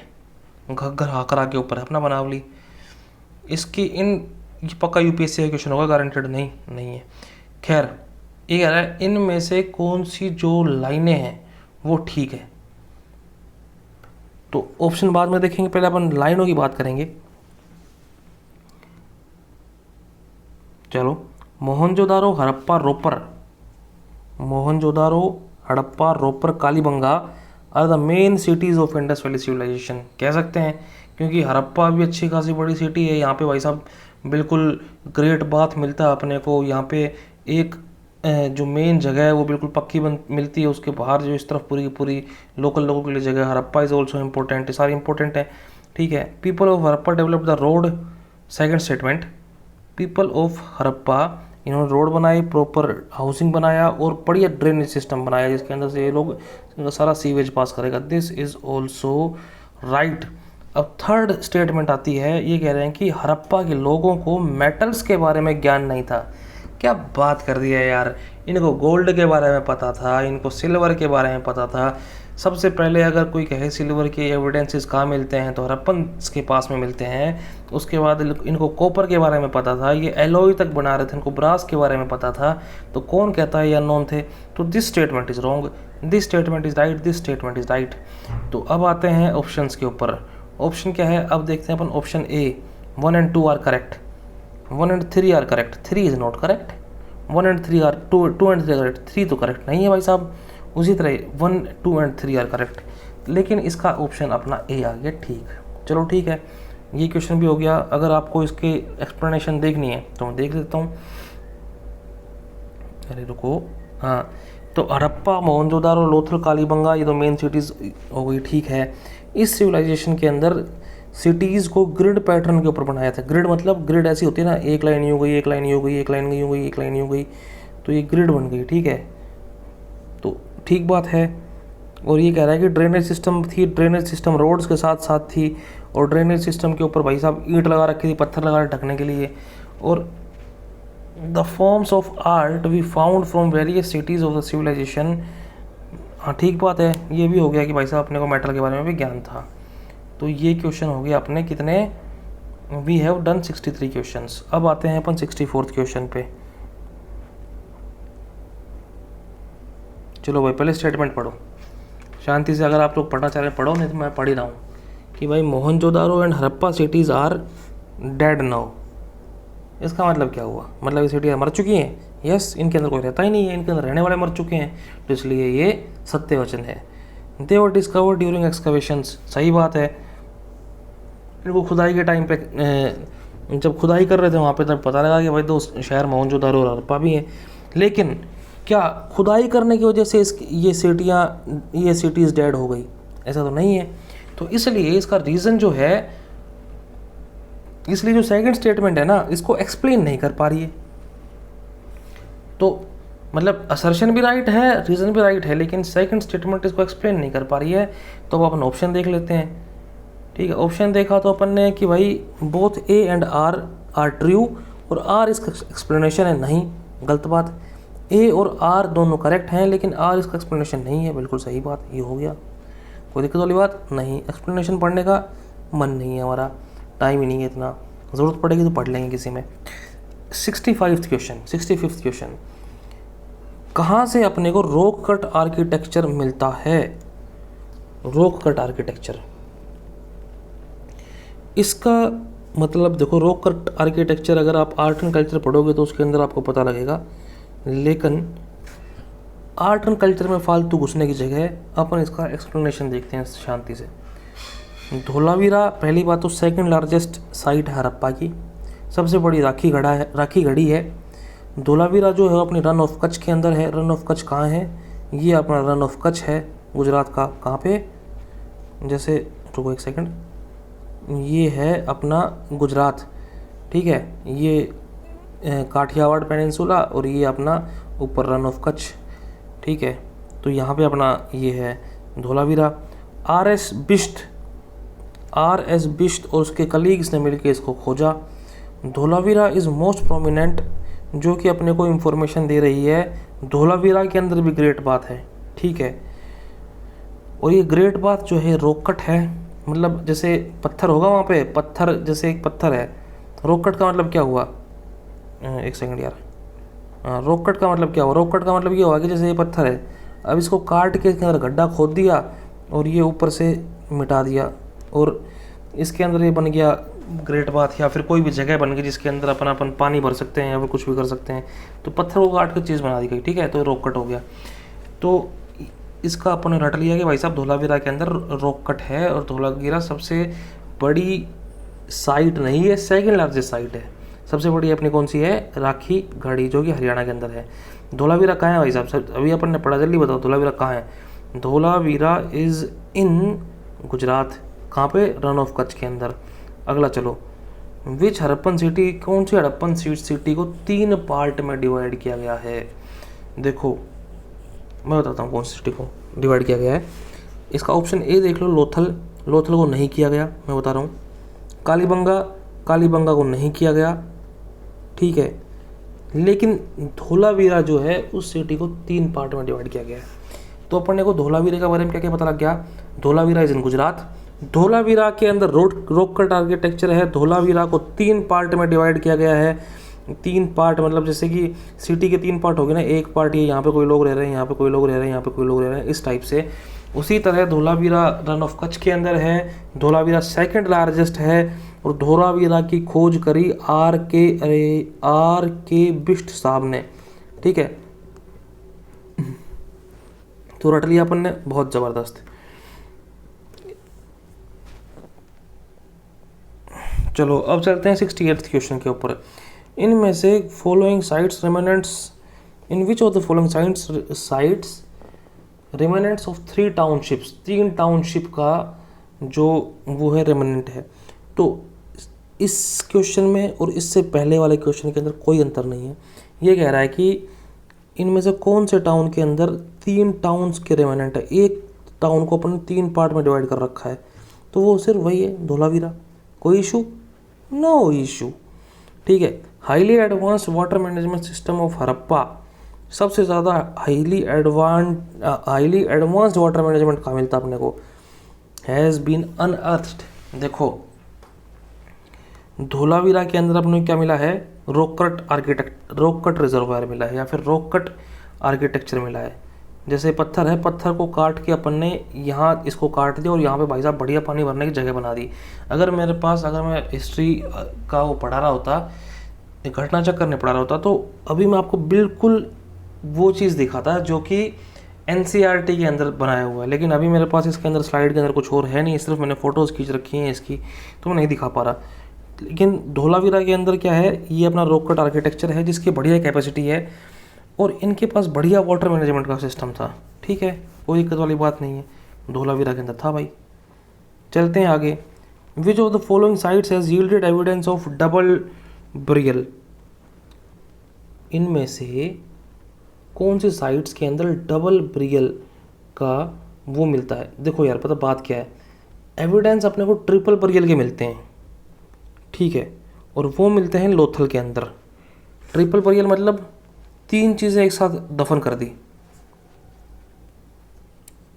घग्गर हाकरा के ऊपर है अपना बनावली। इसकी ये पक्का यूपीएससी का क्वेश्चन होगा, गारंटेड नहीं है। खैर, ये कह रहा है इनमें से कौन सी जो लाइनें हैं वो ठीक है। तो ऑप्शन बाद में देखेंगे, पहले अपन लाइनों की बात करेंगे। चलो, Mohenjodaro, Harappa, Ropar, Mohenjodaro, Harappa, Ropar, Kalibanga are the main cities of Indus valley civilisation कह सकते हैं, क्योंकि हड़प्पा भी अच्छी खासी बड़ी सिटी है। यहाँ पे भाई साहब बिल्कुल ग्रेट बात मिलता है अपने को। यहाँ पे एक जो मेन जगह है वो बिल्कुल पक्की मिलती है, उसके बाहर जो इस तरफ पूरी की पूरी लोकल लोगों के लिए जगह। हड़प्पा इज़ ऑल्सो इम्पोर्टेंट, सारी इंपॉर्टेंट है। ठीक है, people of Harappa develop the road, second statement, people of Harappa, इन्होंने रोड बनाई, प्रॉपर हाउसिंग बनाया और बढ़िया ड्रेनेज सिस्टम बनाया जिसके अंदर से ये लोग सारा सीवेज पास करेगा। This is also right. अब थर्ड स्टेटमेंट आती है, ये कह रहे हैं कि हड़प्पा के लोगों को मेटल्स के बारे में ज्ञान नहीं था। क्या बात कर दिया यार, इनको गोल्ड के बारे में पता था, इनको सिल्वर के बारे में पता था। सबसे पहले अगर कोई कहे सिल्वर के एविडेंसेस कहाँ मिलते हैं तो हड़प्पन के पास में मिलते हैं। उसके बाद इनको कॉपर के बारे में पता था, ये एलॉय तक बना रहे थे, इनको ब्रास के बारे में पता था। तो कौन कहता है ये अननोन थे? तो this statement is wrong, this statement is right, this statement is right. तो अब आते हैं ऑप्शंस के ऊपर। ऑप्शन क्या है अब देखते हैं अपन। Option a 1 and 2 are correct, 1 and 3 are correct, 3 is not correct. 1 and 3 are 2 and 3 correct, 3 तो करेक्ट नहीं है भाई साहब। उसी तरह 1, 2 and 3 आर करेक्ट, लेकिन इसका ऑप्शन अपना ए आ गया ठीक। चलो ठीक है, ये क्वेश्चन भी हो गया। अगर आपको इसके एक्सप्लेनेशन देखनी है तो मैं देख लेता हूँ। अरे रुको, हाँ, तो हड़प्पा, मोहनजोदारो, लोथल, कालीबंगा, ये तो मेन सिटीज़ हो गई। ठीक है, इस सिविलाइजेशन के अंदर सिटीज़ को ग्रिड पैटर्न के ऊपर बनाया था। ग्रिड मतलब ग्रिड ऐसी होती है ना, एक लाइन यूँ गई, एक लाइन यूँ गई, एक लाइन यूँ गई, एक लाइन यूँ गई, तो ये ग्रिड बन गई। ठीक है, तो ठीक बात है। और ये कह रहा है कि ड्रेनेज सिस्टम थी, ड्रेनेज सिस्टम रोड्स के साथ साथ थी, और ड्रेनेज सिस्टम के ऊपर भाई साहब ईंट लगा रखी थी, पत्थर लगा ढकने के लिए। और the forms of art we found from various cities of the civilisation. हाँ ठीक बात है, ये भी हो गया कि भाई साहब अपने को मेटल के बारे में भी ज्ञान था। तो ये क्वेश्चन हो गया अपने कितने, वी हैव डन 63 क्वेश्चंस। अब आते हैं अपन 64th क्वेश्चन पे। चलो भाई पहले स्टेटमेंट पढ़ो शांति से, अगर आप लोग पढ़ना चाह रहे हैं पढ़ो, नहीं तो मैं पढ़ ही रहा हूँ कि भाई Mohenjodaro and Harappa cities are dead now. इसका मतलब क्या हुआ? मतलब ये सिटियाँ मर चुकी हैं? यस, इनके अंदर कोई रहता ही नहीं है, इनके अंदर रहने वाले मर चुके हैं, तो इसलिए ये सत्य वचन है। दे वर डिस्कवर्ड ड्यूरिंग एक्सकवेशंस, सही बात है। इनको खुदाई के टाइम पे जब खुदाई कर रहे थे वहाँ पे तब पता लगा कि भाई दो शहर मोहनजोदारो और हड़प्पा भी हैं। लेकिन क्या खुदाई करने की वजह से ये सिटीज़ डेड हो गई? ऐसा तो नहीं है। तो इसलिए इसका रीज़न जो है, इसलिए जो सेकंड स्टेटमेंट है ना, इसको एक्सप्लेन नहीं कर पा रही है। तो मतलब असर्शन भी राइट है, रीज़न भी राइट है, लेकिन सेकंड स्टेटमेंट इसको एक्सप्लेन नहीं कर पा रही है। तो अब अपन ऑप्शन देख लेते हैं। ठीक है, ऑप्शन देखा तो अपन ने कि भाई both A and R are true, और आर इसका एक्सप्लेनेशन है। नहीं, गलत बात। ए और आर दोनों करेक्ट हैं, लेकिन आर इसका एक्सप्लेनेशन नहीं है। बिल्कुल सही बात, ये हो गया। कोई दिक्कत वाली बात नहीं। एक्सप्लेनेशन पढ़ने का मन नहीं है हमारा, टाइम ही नहीं है इतना। ज़रूरत पड़ेगी तो पढ़ लेंगे किसी में। 65th क्वेश्चन, कहाँ से अपने को रॉक कट आर्किटेक्चर मिलता है? रॉक कट आर्किटेक्चर, इसका मतलब देखो, रॉक कट आर्किटेक्चर अगर आप आर्ट एंड कल्चर पढ़ोगे तो उसके अंदर आपको पता लगेगा, लेकिन आर्ट एंड कल्चर में फालतू घुसने की जगह अपन इसका एक्सप्लेनेशन देखते हैं शांति से। धोलावीरा पहली बात तो सेकंड लार्जेस्ट साइट है हड़प्पा की, सबसे बड़ी राखी गढ़ी है। धोलावीरा जो है अपनी रन ऑफ कच्छ के अंदर है। रन ऑफ कच्छ कहाँ है? ये अपना रन ऑफ कच्छ है गुजरात का। कहाँ पे? जैसे रुको एक सेकंड, ये है अपना गुजरात, ठीक है। ये काठियावाड़ पेनिनसुला और ये अपना ऊपर रन ऑफ कच्छ, ठीक है। तो यहाँ पे अपना ये है धोलावीरा। आर एस बिष्ट और उसके कलीग्स ने मिलकर इसको खोजा। धोलावीरा इज़ मोस्ट प्रोमिनेंट, जो कि अपने को इन्फॉर्मेशन दे रही है धोलावीरा के अंदर भी ग्रेट बात है, ठीक है। और ये ग्रेट बात जो है रॉक कट है, मतलब जैसे पत्थर होगा वहाँ पे, पत्थर जैसे एक पत्थर है। रॉक कट का मतलब क्या हुआ? एक सेकंड यार, रॉक कट का मतलब क्या हुआ? रॉक कट का मतलब ये हुआ कि जैसे ये पत्थर है, अब इसको काट के इसके अंदर गड्ढा खोद दिया और ये ऊपर से मिटा दिया, और इसके अंदर ये बन गया ग्रेट बात, या फिर कोई भी जगह बन गई जिसके अंदर अपन पानी भर सकते हैं या फिर कुछ भी कर सकते हैं। तो पत्थर को काट के चीज़ बना दी गई, ठीक है, तो रॉक कट हो गया। तो इसका अपन ने रट लिया कि भाई साहब धोलावीरा के अंदर रॉक कट है, और धोलावीरा सबसे बड़ी साइट नहीं है, सेकंड लार्जेस्ट साइट है। सबसे बड़ी अपनी कौन सी है? राखी गढ़ी, जो कि हरियाणा के अंदर है। धोलावीरा कहाँ है भाई साहब? अभी अपन ने पढ़ा, जल्दी बताओ धोलावीरा कहाँ है? Dholavira is in Gujarat. कहाँ पे? रन ऑफ कच्छ के अंदर। अगला चलो, विच हड़प्पन सिटी, कौन सी हड़प्पन सिटी को 3 पार्ट में डिवाइड किया गया है? देखो मैं बताता हूँ कौन सी सिटी को डिवाइड किया गया है। इसका ऑप्शन ए देख लो, लोथल को नहीं किया गया, मैं बता रहा हूँ। कालीबंगा को नहीं किया गया, ठीक है। लेकिन धोलावीरा जो है उस सिटी को 3 पार्ट में डिवाइड किया गया है। तो अपन को धोलावीरा के बारे में क्या क्या पता लग गया? Dholavira is in Gujarat. धोलावीरा के अंदर रॉक कट आर्किटेक्चर है। धोलावीरा को 3 पार्ट में डिवाइड किया गया है। 3 पार्ट मतलब जैसे कि सिटी के 3 पार्ट हो गए ना, एक पार्ट ये यहाँ पे कोई लोग रह रहे हैं, यहाँ पे कोई लोग रह रहे हैं, यहाँ पे कोई लोग रह रहे हैं, इस टाइप से। उसी तरह धोलावीरा रन ऑफ कच्छ के अंदर है। धोलावीरा सेकंड लार्जेस्ट है, और धोलावीरा की खोज करी आर के बिष्ट साहब ने, ठीक है। तो रट लिया अपन ने, बहुत ज़बरदस्त। चलो अब चलते हैं 68th क्वेश्चन के ऊपर। इनमें से following sites remnants, in which of the following sites remnants of 3 townships, 3 township का जो वो है रिमेनेंट है। तो इस क्वेश्चन में और इससे पहले वाले क्वेश्चन के अंदर कोई अंतर नहीं है। ये कह रहा है कि इनमें से कौन से टाउन के अंदर 3 टाउन्स के रिमेनेंट है। एक टाउन को अपन 3 पार्ट में डिवाइड कर रखा है, तो वो सिर्फ वही है धोलावीरा। कोई इशू? नो इशू, ठीक है। Highly advanced water management system of Harappa, सबसे ज़्यादा हाईली एडवांस्ड वाटर मैनेजमेंट कहाँ मिलता अपने को? Has been unearthed. देखो धोलावीरा के अंदर अपने को क्या मिला है, रॉक कट रिजर्वायर मिला है या फिर रॉक कट आर्किटेक्चर मिला है। जैसे पत्थर है, पत्थर को काट के अपन ने यहाँ इसको काट दिया और यहाँ पे भाई साहब बढ़िया पानी भरने की जगह बना दी। अगर मैं हिस्ट्री का वो पढ़ा रहा होता, घटना चक्कर नहीं पढ़ा रहा होता, तो अभी मैं आपको बिल्कुल वो चीज़ दिखाता जो कि एनसीईआरटी के अंदर बनाया हुआ है। लेकिन अभी मेरे पास इसके अंदर स्लाइड के अंदर कुछ और है नहीं, सिर्फ मैंने फ़ोटोज़ खींच रखी हैं इसकी, तो मैं नहीं दिखा पा रहा। लेकिन धोलावीरा के अंदर क्या है, ये अपना रॉक कट आर्किटेक्चर है जिसकी बढ़िया कैपेसिटी है और इनके पास बढ़िया वाटर मैनेजमेंट का सिस्टम था। ठीक है, कोई दिक्कत वाली बात नहीं है, धोलावीरा के अंदर था भाई। चलते हैं आगे। विच of the following sites has yielded evidence of double burial, इनमें से कौन सी साइट्स के अंदर डबल बरियल का वो मिलता है। देखो यार, पता बात क्या है, एविडेंस अपने को ट्रिपल बरियल के मिलते हैं, ठीक है, और वो मिलते हैं लोथल के अंदर। ट्रिपल बरियल मतलब 3 चीज़ें एक साथ दफन कर दी,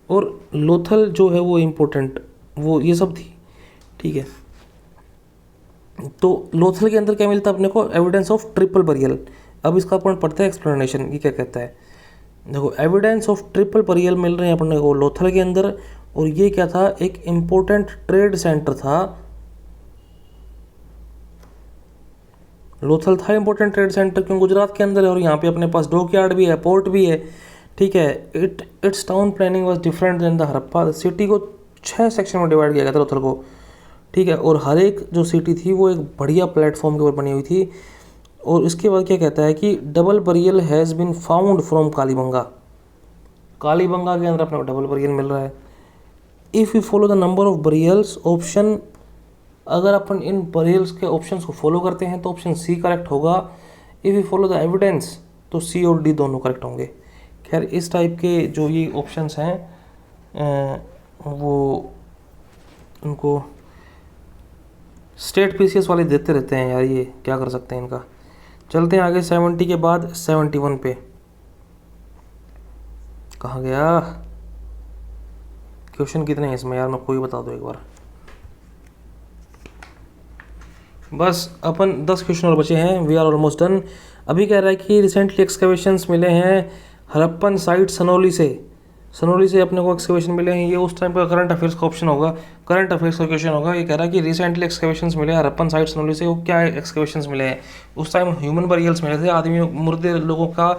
और लोथल जो है वो इम्पोर्टेंट, वो ये सब थी, ठीक है। तो लोथल के अंदर क्या मिलता है अपने को, एविडेंस ऑफ ट्रिपल बरियल। अब इसका अपन पढ़ते हैं एक्सप्लेनेशन, ये क्या कहता है। देखो, एविडेंस ऑफ ट्रिपल बरियल मिल रहे हैं अपने को लोथल के अंदर, और ये क्या था, एक इम्पोर्टेंट ट्रेड सेंटर था। लोथल था इंपॉर्टेंट ट्रेड सेंटर क्यों, गुजरात के अंदर है, और यहाँ पे अपने पास डॉकयार्ड भी है, पोर्ट भी है, ठीक है। Its town planning was different than the Harappa. City को 6 सेक्शन में डिवाइड किया गया था लोथल को, ठीक है, और हर एक जो सिटी थी वो एक बढ़िया प्लेटफॉर्म के ऊपर बनी हुई थी। और इसके बाद क्या कहता है कि double burial has been found from Kalibanga. Kalibanga के अंदर अपने को डबल बरियल मिल रहा है। If you follow the number of burials option, अगर अपन इन बरियल्स के ऑप्शंस को फॉलो करते हैं तो ऑप्शन सी करेक्ट होगा। If you follow the evidence तो सी और डी दोनों करेक्ट होंगे। खैर, इस टाइप के जो ये ऑप्शंस हैं वो उनको स्टेट पीसीएस वाले देते रहते हैं यार, ये क्या कर सकते हैं इनका। चलते हैं आगे 70 के बाद 71 पे। कहाँ गया क्वेश्चन, कितने हैं इसमें यार, मैं कोई बता दो एक बार। बस अपन 10 क्वेश्चन और बचे हैं, वी आर ऑलमोस्ट डन। अभी कह रहा है कि रिसेंटली एक्सकवेशंस मिले हैं हड़प्पन साइट सनोली से अपने को एक्सकवेशन मिले हैं। ये उस टाइम का करंट अफेयर्स का ऑप्शन होगा, करंट अफेयर्स का क्वेश्चन होगा। ये कह रहा है कि रिसेंटली एक्सकवेशंस मिले हैं हड़प्पन साइट सनोली से। वो क्या एक्सकवेशंस मिले हैं, उस टाइम ह्यूमन बरियल्स मिले थे, आदमी मुर्दे लोगों का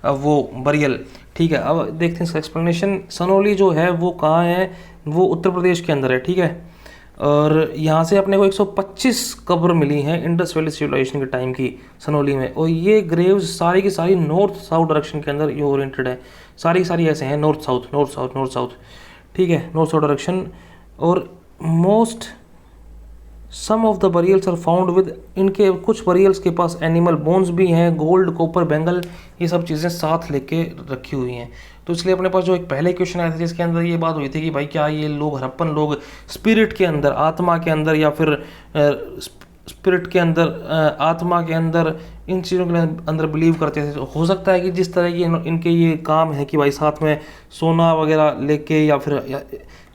वो बरियल, ठीक है। अब देखते हैं इसका एक्सप्लेनेशन। सनोली जो है वो कहाँ है, वो उत्तर प्रदेश के अंदर है, ठीक है। और यहाँ से अपने को 125 कब्र मिली हैं इंडस वैली सिविलाइजेशन के टाइम की सनोली में, और ये ग्रेव्स सारी की सारी नॉर्थ साउथ डायरेक्शन के अंदर ये ओरिएंटेड है, सारी की सारी ऐसे हैं नॉर्थ साउथ, ठीक है, नॉर्थ साउथ डायरेक्शन। और some of the burials are found with, इनके कुछ बरियल्स के पास एनिमल बोन्स भी हैं, गोल्ड, कॉपर, बेंगल, ये सब चीज़ें साथ लेके रखी हुई हैं। तो इसलिए अपने पास जो एक पहले क्वेश्चन आया था जिसके अंदर ये बात हुई थी कि भाई क्या ये लोग हड़प्पन लोग स्पिरिट के अंदर, आत्मा के अंदर, या फिर स्पिरिट के अंदर, आत्मा के अंदर, इन चीज़ों के अंदर बिलीव करते थे। तो हो सकता है कि जिस तरह की इनके ये काम है कि भाई साथ में सोना वगैरह लेके, या फिर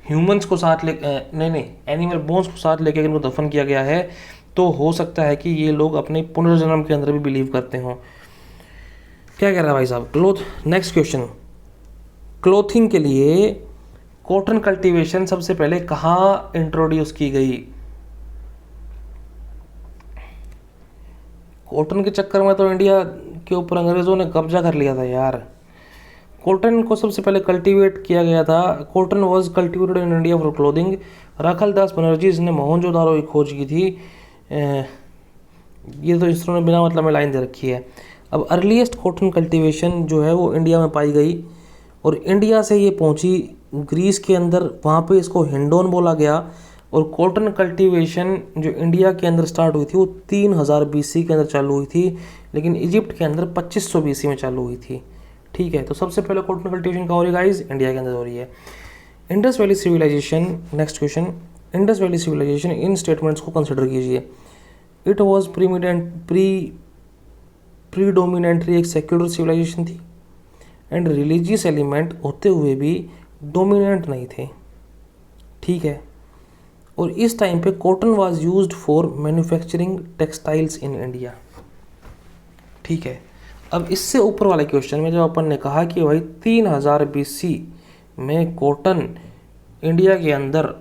ह्यूमंस को साथ ले, नहीं एनिमल बोन्स को साथ लेके इनको दफन किया गया है, तो हो सकता है कि ये लोग अपने पुनर्जन्म के अंदर भी बिलीव करते हों। क्या कह रहा है भाई साहब, नेक्स्ट क्वेश्चन। क्लोथिंग के लिए कॉटन कल्टीवेशन सबसे पहले कहाँ इंट्रोड्यूस की गई। कॉटन के चक्कर में तो इंडिया के ऊपर अंग्रेज़ों ने कब्जा कर लिया था यार। कॉटन को सबसे पहले कल्टीवेट किया गया था, cotton was cultivated in India for clothing. Rakhal Das Banerjee ने मोहनजोदारो की खोज की थी। ये तो इसरो ने बिना मतलब में लाइन दे रखी है। अब अर्लीस्ट कॉटन कल्टीवेशन जो है वो इंडिया में पाई गई, और इंडिया से ये पहुंची ग्रीस के अंदर, वहाँ पे इसको हिंडोन बोला गया। और कॉटन कल्टीवेशन जो इंडिया के अंदर स्टार्ट हुई थी वो 3000 BC के अंदर चालू हुई थी, लेकिन इजिप्ट के अंदर 2500 BC में चालू हुई थी, ठीक है। तो सबसे पहले कॉटन कल्टीवेशन कहाँ हो रही है गाइस, इंडिया के अंदर हो रही है। Indus valley civilisation, next question. Indus valley civilisation, in statements को कंसिडर कीजिए। इट वॉज प्रीडोमिनेंटली एक सेक्युलर सिविलाइजेशन थी, एंड रिलीजियस एलिमेंट होते हुए भी डोमिनेंट नहीं थे, ठीक है। और इस टाइम पे cotton was used for manufacturing textiles in India. ठीक है, अब इससे ऊपर वाले क्वेश्चन में जब अपन ने कहा कि भाई 3000 BC में कॉटन इंडिया के अंदर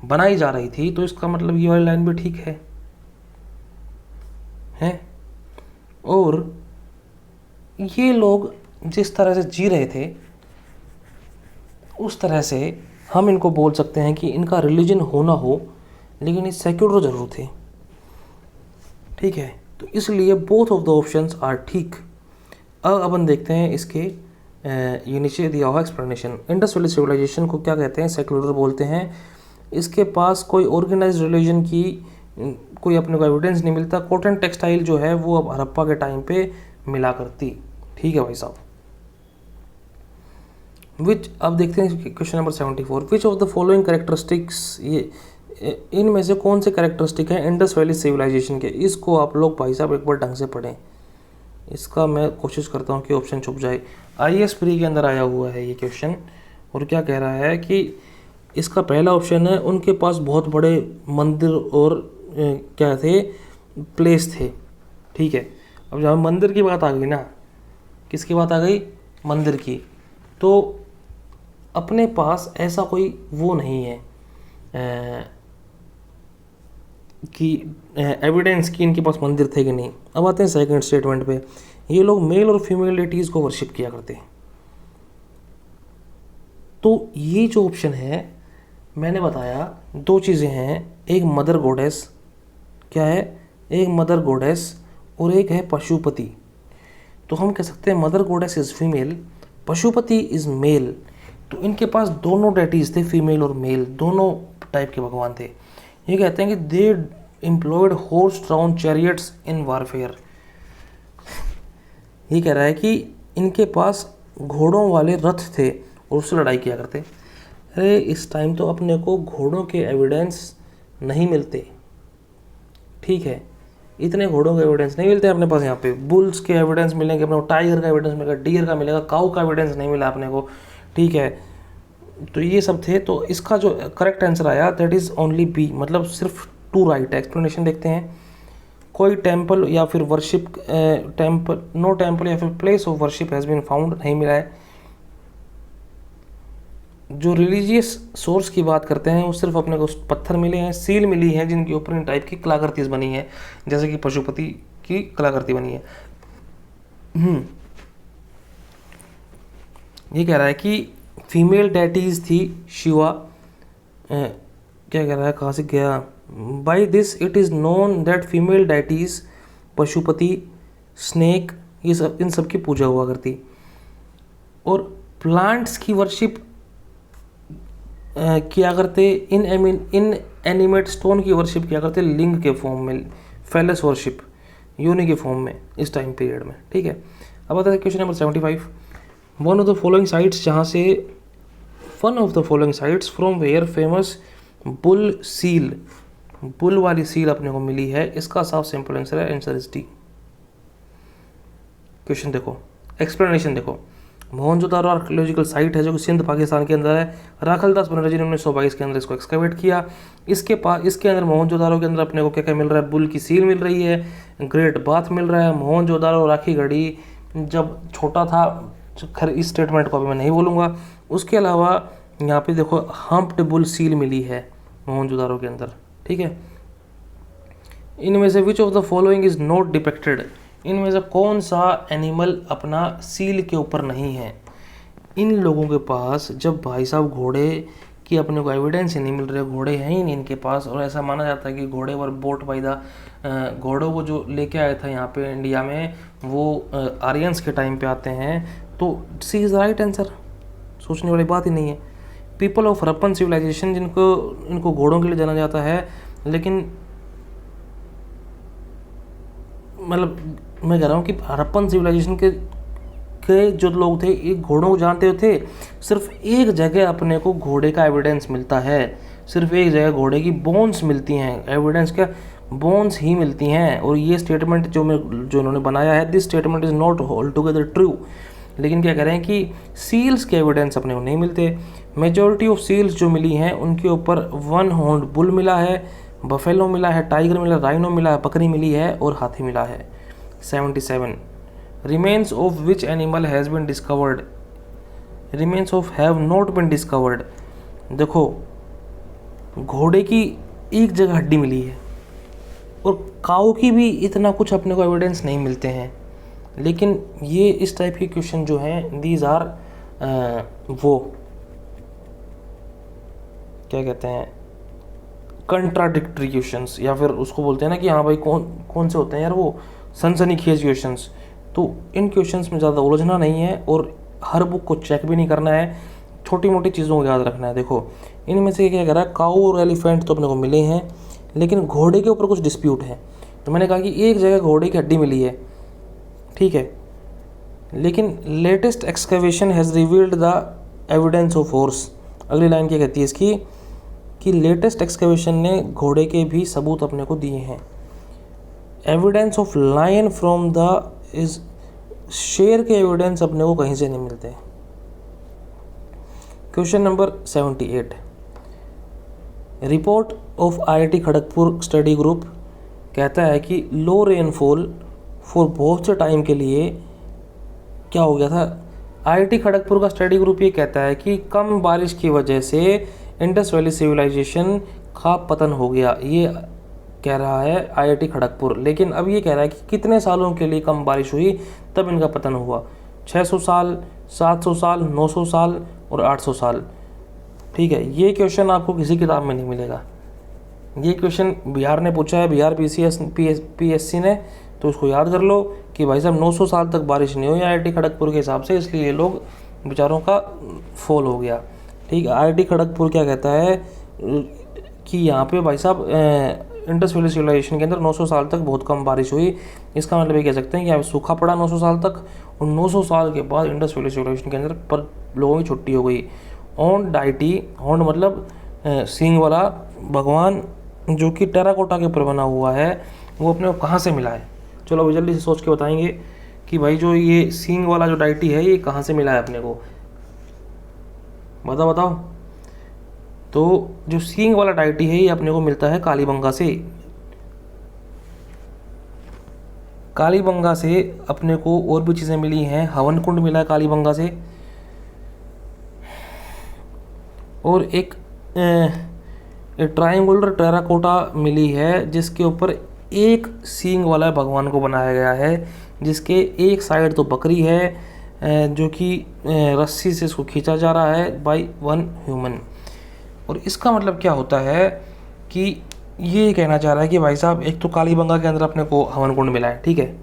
बनाई जा रही थी, तो इसका मतलब ये वाली लाइन भी ठीक है। और ये लोग जिस तरह से जी रहे थे उस तरह से हम इनको बोल सकते हैं कि इनका रिलीजन हो ना हो लेकिन ये सेक्युलर जरूर थे। ठीक है, तो इसलिए both of the options are ठीक। अब अपन देखते हैं इसके ये नीचे दिया हुआ एक्सप्लेनेशन। इंडस वैली सिविलाइजेशन को क्या कहते हैं? सेक्युलर बोलते हैं। इसके पास कोई ऑर्गेनाइज्ड रिलीजन की कोई अपने को एविडेंस नहीं मिलता। कॉटन टेक्सटाइल जो है वो अब हड़प्पा के टाइम पे मिला करती। ठीक है भाई साहब। अब देखते हैं question number 74। Which of the following characteristics, ये इनमें से कौन से कैरेक्टरिस्टिक है इंडस वैली सिविलाइजेशन के? इसको आप लोग भाई साहब एक बार ढंग से पढ़ें। इसका मैं कोशिश करता हूँ कि ऑप्शन छुप जाए। IAS प्री के अंदर आया हुआ है ये क्वेश्चन, और क्या कह रहा है कि इसका पहला ऑप्शन है उनके पास बहुत बड़े मंदिर और क्या थे, प्लेस थे। ठीक है, अब जब मंदिर की बात आ गई ना, किसकी बात आ गई? मंदिर की। तो अपने पास ऐसा कोई वो नहीं है कि एविडेंस कि इनके पास मंदिर थे कि नहीं। अब आते हैं सेकंड स्टेटमेंट पे। ये लोग मेल और फीमेल डेटीज़ को वर्शिप किया करते हैं। तो ये जो ऑप्शन है मैंने बताया, दो चीज़ें हैं, एक मदर गॉडेस, क्या है? एक मदर गॉडेस और एक है पशुपति। तो हम कह सकते हैं mother goddess is female, Pashupati is male. तो इनके पास दोनों डेटीज़ थे, फीमेल और मेल, दोनों टाइप के भगवान थे। ये कहते हैं कि दे एम्प्लॉयड हॉर्स ड्राउन चैरियट्स इन वारफेयर। ये कह रहा है कि इनके पास घोड़ों वाले रथ थे और उससे लड़ाई किया करते। अरे इस टाइम तो अपने को घोड़ों के एविडेंस नहीं मिलते। ठीक है, इतने घोड़ों के एविडेंस नहीं मिलते अपने पास। यहाँ पे बुल्स के एविडेंस मिलेंगे अपने को, टाइगर का एविडेंस मिलेगा, डियर का मिलेगा, काऊ का एविडेंस नहीं मिला अपने को। ठीक है, तो ये सब थे। तो इसका जो करेक्ट आंसर आया दैट इज़ ओनली बी, मतलब सिर्फ 2 राइट है। एक्सप्लेनेशन देखते हैं। कोई टेम्पल या फिर वर्शिप टेम्पल, नो टेम्पल या फिर place of worship has been found, नहीं मिला है। जो रिलीजियस सोर्स की बात करते हैं वो सिर्फ अपने को पत्थर मिले हैं, सील मिली है जिनके ऊपर इन टाइप की कलाकृति बनी है, जैसे कि पशुपति की कलाकृति बनी है। ये कह रहा है कि फीमेल डेटीज थी शिवा, क्या कह रहा है, कहाँ से गया? By this it is known that female deities Pashupati, snake, ये सब, इन सब की पूजा हुआ करती। और प्लांट्स की वर्शिप किया करते, इन एनिमेट स्टोन की वर्शिप किया करते लिंग के फॉर्म में, फेलस वर्शिप योनि के फॉर्म में इस टाइम पीरियड में। ठीक है, अब आता है question number 75। One of the following sites, जहाँ से one of the following sites from where famous bull seal, bull वाली सील अपने को मिली है। इसका साफ सिंपल आंसर है, आंसर इज डी। क्वेश्चन देखो, एक्सप्लेनेशन देखो। मोहनजोदारो आर्कियोलॉजिकल साइट है जो कि सिंध पाकिस्तान के अंदर है। राखलदास बनर्जी ने 1922 के अंदर इसको एक्सकैवेट किया। इसके अंदर मोहनजोदारो के अंदर अपने को क्या क्या मिल रहा है? बुल की सील मिल रही है, ग्रेट बाथ मिल रहा है। मोहनजोदारो राखी गढ़ी जब छोटा था, खैर इस स्टेटमेंट को अभी मैं नहीं बोलूँगा। उसके अलावा यहाँ पे देखो हम्प्ड बुल सील मिली है मोहनजोदारो के अंदर। ठीक है, इनमें से विच of the following is not depicted, इनमें से कौन सा एनिमल अपना सील के ऊपर नहीं है? इन लोगों के पास जब भाई साहब घोड़े की अपने को एविडेंस ही नहीं मिल रहे, घोड़े हैं ही नहीं इनके पास, और ऐसा माना जाता है कि घोड़े वर बोट बाई द, घोड़ों को जो लेके आया था यहाँ पे इंडिया में वो आर्यंस के टाइम पे आते हैं। तो सी इज़ राइट आंसर, सोचने वाली बात ही नहीं है। पीपल ऑफ हड़प्पन सिविलाइजेशन, इनको घोड़ों के लिए जाना जाता है, लेकिन मतलब मैं कह रहा हूँ कि हड़प्पन सिविलाइजेशन के जो लोग थे ये घोड़ों को जानते थे। सिर्फ एक जगह अपने को घोड़े का एविडेंस मिलता है, सिर्फ एक जगह घोड़े की बोन्स मिलती हैं, एविडेंस क्या, बोन्स ही मिलती हैं। और ये स्टेटमेंट जो उन्होंने बनाया है, this statement is not all together true. लेकिन क्या कह रहे हैं कि सील्स के एविडेंस अपने को नहीं मिलते। मेजॉरिटी ऑफ सील्स जो मिली हैं उनके ऊपर वन हॉर्न्ड बुल मिला है, बफेलो मिला है, टाइगर मिला, राइनो मिला है, बकरी मिली है और हाथी मिला है। 77 remains of which animal has been discovered, remains of have not been discovered. देखो घोड़े की एक जगह हड्डी मिली है और काऊ की भी इतना कुछ अपने को एविडेंस नहीं मिलते हैं, लेकिन ये इस टाइप के क्वेश्चन जो हैं दीज आर वो क्या कहते हैं कंट्राडिक्टरी क्वेश्चंस, या फिर उसको बोलते हैं ना कि हाँ भाई कौन कौन से होते हैं यार वो सनसनीखेज क्वेश्चंस। तो इन क्वेश्चंस में ज़्यादा उलझना नहीं है और हर बुक को चेक भी नहीं करना है, छोटी मोटी चीज़ों को याद रखना है। देखो इनमें से क्या कह रहा है, काऊ और एलिफेंट तो अपने को मिले हैं, लेकिन घोड़े के ऊपर कुछ डिस्प्यूट है। तो मैंने कहा कि एक जगह घोड़े की हड्डी मिली है, ठीक है, लेकिन latest excavation has revealed the evidence of horse. अगली लाइन क्या कहती है इसकी कि लेटेस्ट एक्सकवेशन ने घोड़े के भी सबूत अपने को दिए हैं। Evidence of lion from the is, शेर के एविडेंस अपने को कहीं से नहीं मिलते। Question number 78 report of IIT Kharagpur study group कहता है कि लो रेनफॉल फॉर बहुत से टाइम के लिए क्या हो गया था। IIT खड़गपुर का स्टडी ग्रुप ये कहता है कि कम बारिश की वजह से इंडस वैली सिविलाइजेशन का पतन हो गया, ये कह रहा है IIT खड़गपुर। लेकिन अब ये कह रहा है कि कितने सालों के लिए कम बारिश हुई तब इनका पतन हुआ, 600 साल, 700 साल, 900 साल और 800 साल। ठीक है, ये क्वेश्चन आपको किसी किताब में नहीं मिलेगा। ये क्वेश्चन बिहार ने पूछा है, बिहार PSC ने, तो उसको याद कर लो कि भाई साहब 900 साल तक बारिश नहीं हुई IIT खड़गपुर के हिसाब से, इसलिए ये लोग बेचारों का फॉल हो गया। ठीक है, IIT खड़गपुर क्या कहता है कि यहाँ पे भाई साहब इंडस वैली सिविलाइजेशन के अंदर 900 साल तक बहुत कम बारिश हुई। इसका मतलब ये कह सकते हैं कि यहाँ पे सूखा पड़ा 900 साल तक, और 900 साल के बाद इंडस वैली सिविलाइजेशन के अंदर पर लोगों की छुट्टी हो गई। ऑन डाइटी, हॉर्न मतलब सींग वाला भगवान जो कि टेराकोटा के ऊपर बना हुआ है, वो अपने को कहाँ से मिला है। चलो अभी जल्दी से सोच के बताएंगे कि भाई जो ये सींग वाला जो डाइटी है ये कहाँ से मिला है अपने को, बताओ। तो जो सींग वाला डाइटी है ये अपने को मिलता है कालीबंगा से। कालीबंगा से अपने को और भी चीज़ें मिली हैं, हवन कुंड मिला है कालीबंगा से, और एक ट्रायंगुलर टेराकोटा मिली है जिसके ऊपर एक सींग वाला भगवान को बनाया गया है, जिसके एक साइड तो बकरी है जो कि रस्सी से इसको खींचा जा रहा है बाय वन ह्यूमन। और इसका मतलब क्या होता है कि ये कहना चाह रहा है कि भाई साहब एक तो कालीबंगा के अंदर अपने को हवन कुंड मिला है, ठीक है,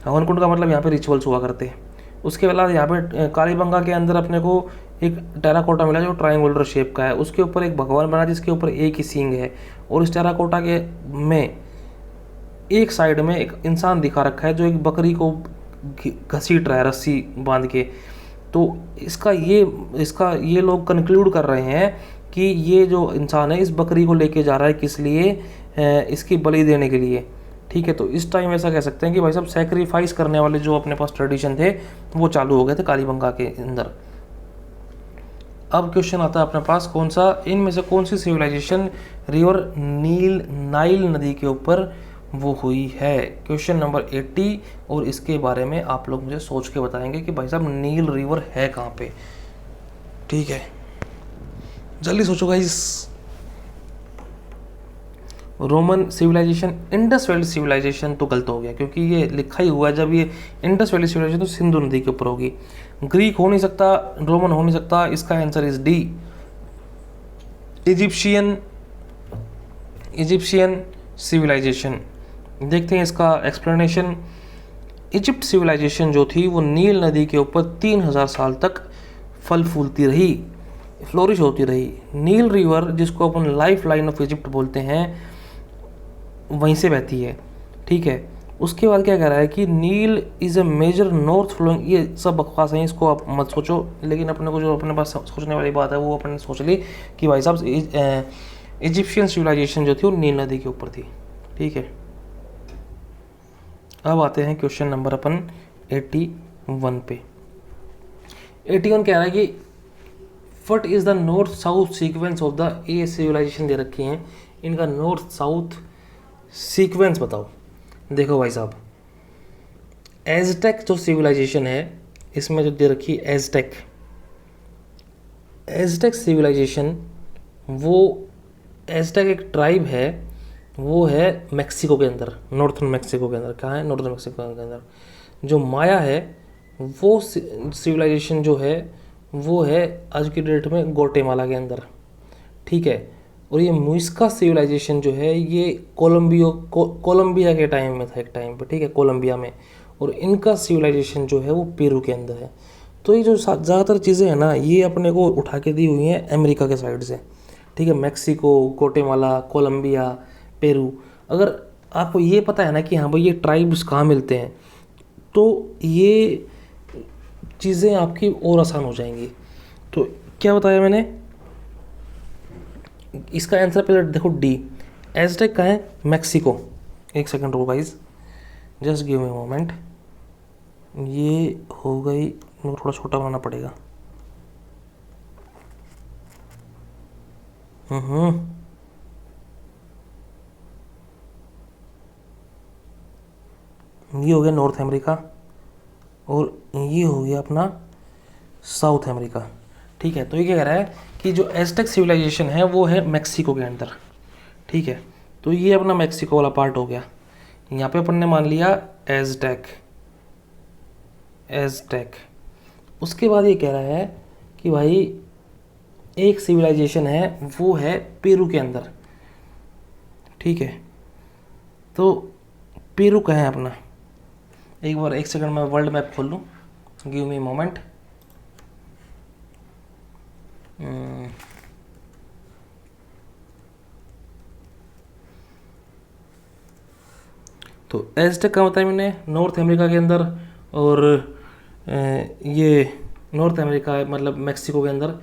हवन कुंड का मतलब यहाँ पे रिचुअल्स हुआ करते हैं। उसके बाद यहाँ पे कालीबंगा के अंदर अपने को एक टेराकोटा मिला जो ट्रायंगुलर शेप का है, उसके ऊपर एक भगवान बना जिसके ऊपर एक ही सींग है, और इस टेराकोटा के में एक साइड में एक इंसान दिखा रखा है जो एक बकरी को घसीट रहा है रस्सी बांध के। तो इसका ये लोग कंक्लूड कर रहे हैं कि ये जो इंसान है इस बकरी को लेके जा रहा है, किस लिए, इसकी बलि देने के लिए। ठीक है, तो इस टाइम ऐसा कह सकते हैं कि भाई साहब सैक्रिफाइस करने वाले जो अपने पास ट्रेडिशन थे वो चालू हो गए थे कालीबंगा के अंदर। अब क्वेश्चन आता है अपने पास कौन सा, इनमें से कौन सी सिविलाइजेशन रिवर नाइल नदी के ऊपर वो हुई है। क्वेश्चन नंबर 80, और इसके बारे में आप लोग मुझे सोच के बताएंगे कि भाई साहब नील रिवर है कहाँ पे। ठीक है, जल्दी सोचो guys. Roman civilisation, Indus valley civilisation तो गलत हो गया क्योंकि ये लिखा ही हुआ है, जब ये इंडस वैली सिविलाइजेशन तो सिंधु नदी के ऊपर होगी। ग्रीक हो नहीं सकता, रोमन हो नहीं सकता, इसका answer is D, Egyptian civilisation. देखते हैं इसका एक्सप्लेनेशन। इजिप्ट सिविलाइजेशन जो थी वो नील नदी के ऊपर 3000 साल तक फल फूलती रही, फ्लोरिश होती रही। नील रिवर जिसको अपन लाइफ लाइन ऑफ इजिप्ट बोलते हैं वहीं से बहती है। ठीक है, उसके बाद क्या कह रहा है कि Nile is a major north flowing, ये सब बकवास है, इसको आप मत सोचो, लेकिन अपने को जो अपने पास सोचने वाली बात है वो अपने सोच ली कि भाई साहब इजिप्शियन सिविलाइजेशन जो थी वो नील नदी के ऊपर थी। ठीक है, अब आते हैं क्वेश्चन नंबर अपन 81 पे। 81 कह रहा है कि what is the north south sequence of the, ये सिविलाइजेशन दे रखी हैं, इनका नॉर्थ साउथ सीक्वेंस बताओ। देखो भाई साहब, एज़टेक जो सिविलाइजेशन है, इसमें जो दे रखी है एज़टेक, एज़टेक सिविलाइजेशन, वो एज़टेक एक ट्राइब है, वो है मैक्सिको के अंदर, नॉर्थन मैक्सिको के अंदर। कहाँ है? नॉर्थन मैक्सिको के अंदर। जो माया है वो सिविलाइजेशन जो है वो है आज की डेट में ग्वाटेमाला के अंदर, ठीक है। और ये मुइस्का सिविलाइजेशन जो है ये कोलंबिया के टाइम में था, एक टाइम पे, ठीक है, कोलंबिया में। और इनका सिविलाइजेशन जो है वो पेरू के अंदर है। तो ये जो ज़्यादातर चीज़ें हैं ना, ये अपने को उठा के दी हुई हैं अमेरिका के साइड से, ठीक है। Mexico, Guatemala, Colombia, Peru. अगर आपको ये पता है ना कि हाँ भाई ये ट्राइब्स कहाँ मिलते हैं, तो ये चीज़ें आपकी और आसान हो जाएंगी। तो क्या बताया मैंने, इसका आंसर पहले देखो डी, एज़टेक का है मैक्सिको। एक सेकंड रुको guys, just give me moment. ये हो गई, मुझे थोड़ा छोटा बनाना पड़ेगा। ये हो गया नॉर्थ अमेरिका और ये हो गया अपना साउथ अमेरिका, ठीक है। तो ये क्या कह रहा है कि जो एज़टेक सिविलाइजेशन है वो है मैक्सिको के अंदर, ठीक है। तो ये अपना मैक्सिको वाला पार्ट हो गया। यहाँ पे अपन ने मान लिया एज़टेक, एज़टेक। उसके बाद ये कह रहा है कि भाई एक सिविलाइजेशन है वो है पेरू के अंदर, ठीक है। तो पेरू कहाँ है अपना, एक बार एक सेकंड में वर्ल्ड मैप खोल लूँ, गिव मी मोमेंट। तो एज़टेक का बताया मैंने नॉर्थ अमेरिका के अंदर, और ये नॉर्थ अमेरिका मतलब मैक्सिको के अंदर।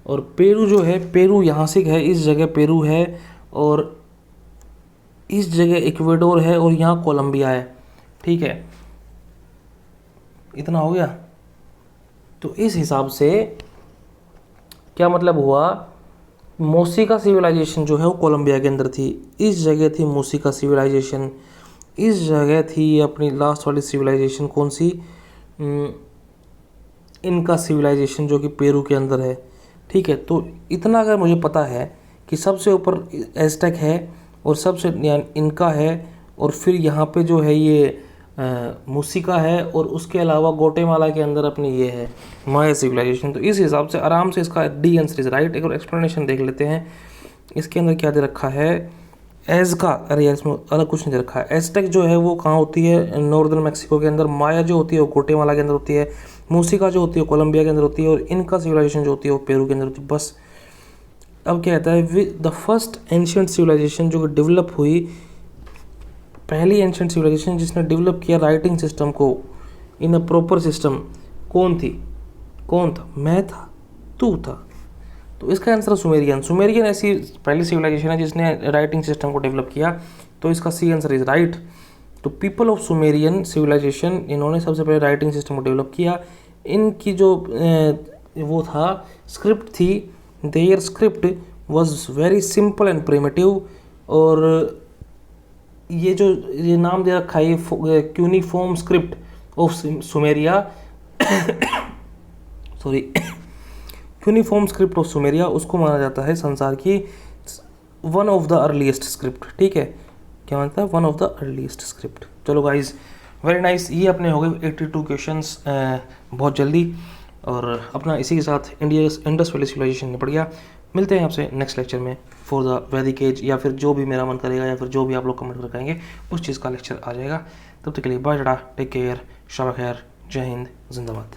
और पेरू जो है, पेरू यहाँ से है, इस जगह पेरू है, और इस जगह इक्वेडोर है, और यहाँ कोलंबिया है, ठीक है। इतना हो गया। तो इस हिसाब से क्या मतलब हुआ, मोसिका सिविलाइजेशन जो है वो कोलंबिया के अंदर थी, इस जगह थी मोसिका सिविलाइजेशन, इस जगह थी अपनी लास्ट वाली सिविलाइजेशन कौन सी, इनका सिविलाइजेशन जो कि पेरू के अंदर है, ठीक है। तो इतना अगर मुझे पता है कि सबसे ऊपर एज़टेक है और सबसे इनका है, और फिर यहाँ पे जो है ये मूसिका है, और उसके अलावा ग्वाटेमाला के अंदर अपनी ये है माया सिविलाइजेशन। तो इस हिसाब से आराम से इसका डी आंसर इज राइट। एक और एक्सप्लेनेशन देख लेते हैं, इसके अंदर क्या दे रखा है, एज का, अरे यार इसमें अलग कुछ नहीं दे रखा है। एज़टेक जो है वो कहाँ होती है, नॉर्दर्न मैक्सिको के अंदर। माया जो होती है वो ग्वाटेमाला के अंदर होती है। मूसिका जो होती है कोलंबिया के अंदर होती है, और इनका सिविलाइजेशन जो होती है वो पेरू के अंदर होती है। बस अब क्या कहता है, द फर्स्ट एंशिएंट सिविलाइजेशन जो डेवलप हुई, पहली एंशिएंट सिविलाइजेशन जिसने डेवलप किया राइटिंग सिस्टम को इन अ प्रॉपर सिस्टम, कौन थी, कौन था, मैं था, तू था। तो इसका आंसर सुमेरियन। सुमेरियन ऐसी पहली सिविलाइजेशन है जिसने राइटिंग सिस्टम को डेवलप किया, तो इसका सी आंसर इज राइट। तो पीपल ऑफ सुमेरियन सिविलाइजेशन, इन्होंने सबसे पहले राइटिंग सिस्टम को डेवलप किया। इनकी जो वो था स्क्रिप्ट थी, their script was very simple and primitive. और ये नाम दे रखा है cuneiform script of Sumeria, sorry, cuneiform script of Sumeria, उसको माना जाता है संसार की one of the earliest script, ठीक है। क्या मानता है, one of the earliest script. चलो गाइज, वेरी नाइस। ये अपने हो गए 82 क्वेश्चंस बहुत जल्दी, और अपना इसी के साथ इंडस वैली सिविलाइजेशन निपट गया। मिलते हैं आपसे नेक्स्ट लेक्चर में फॉर द वैदिक एज, या फिर जो भी मेरा मन करेगा, या फिर जो भी आप लोग कमेंट कर करेंगे उस चीज़ का लेक्चर आ जाएगा। तब तक के लिए बाय टाटा, टेक केयर, शब खैर, जय हिंद, जिंदाबाद।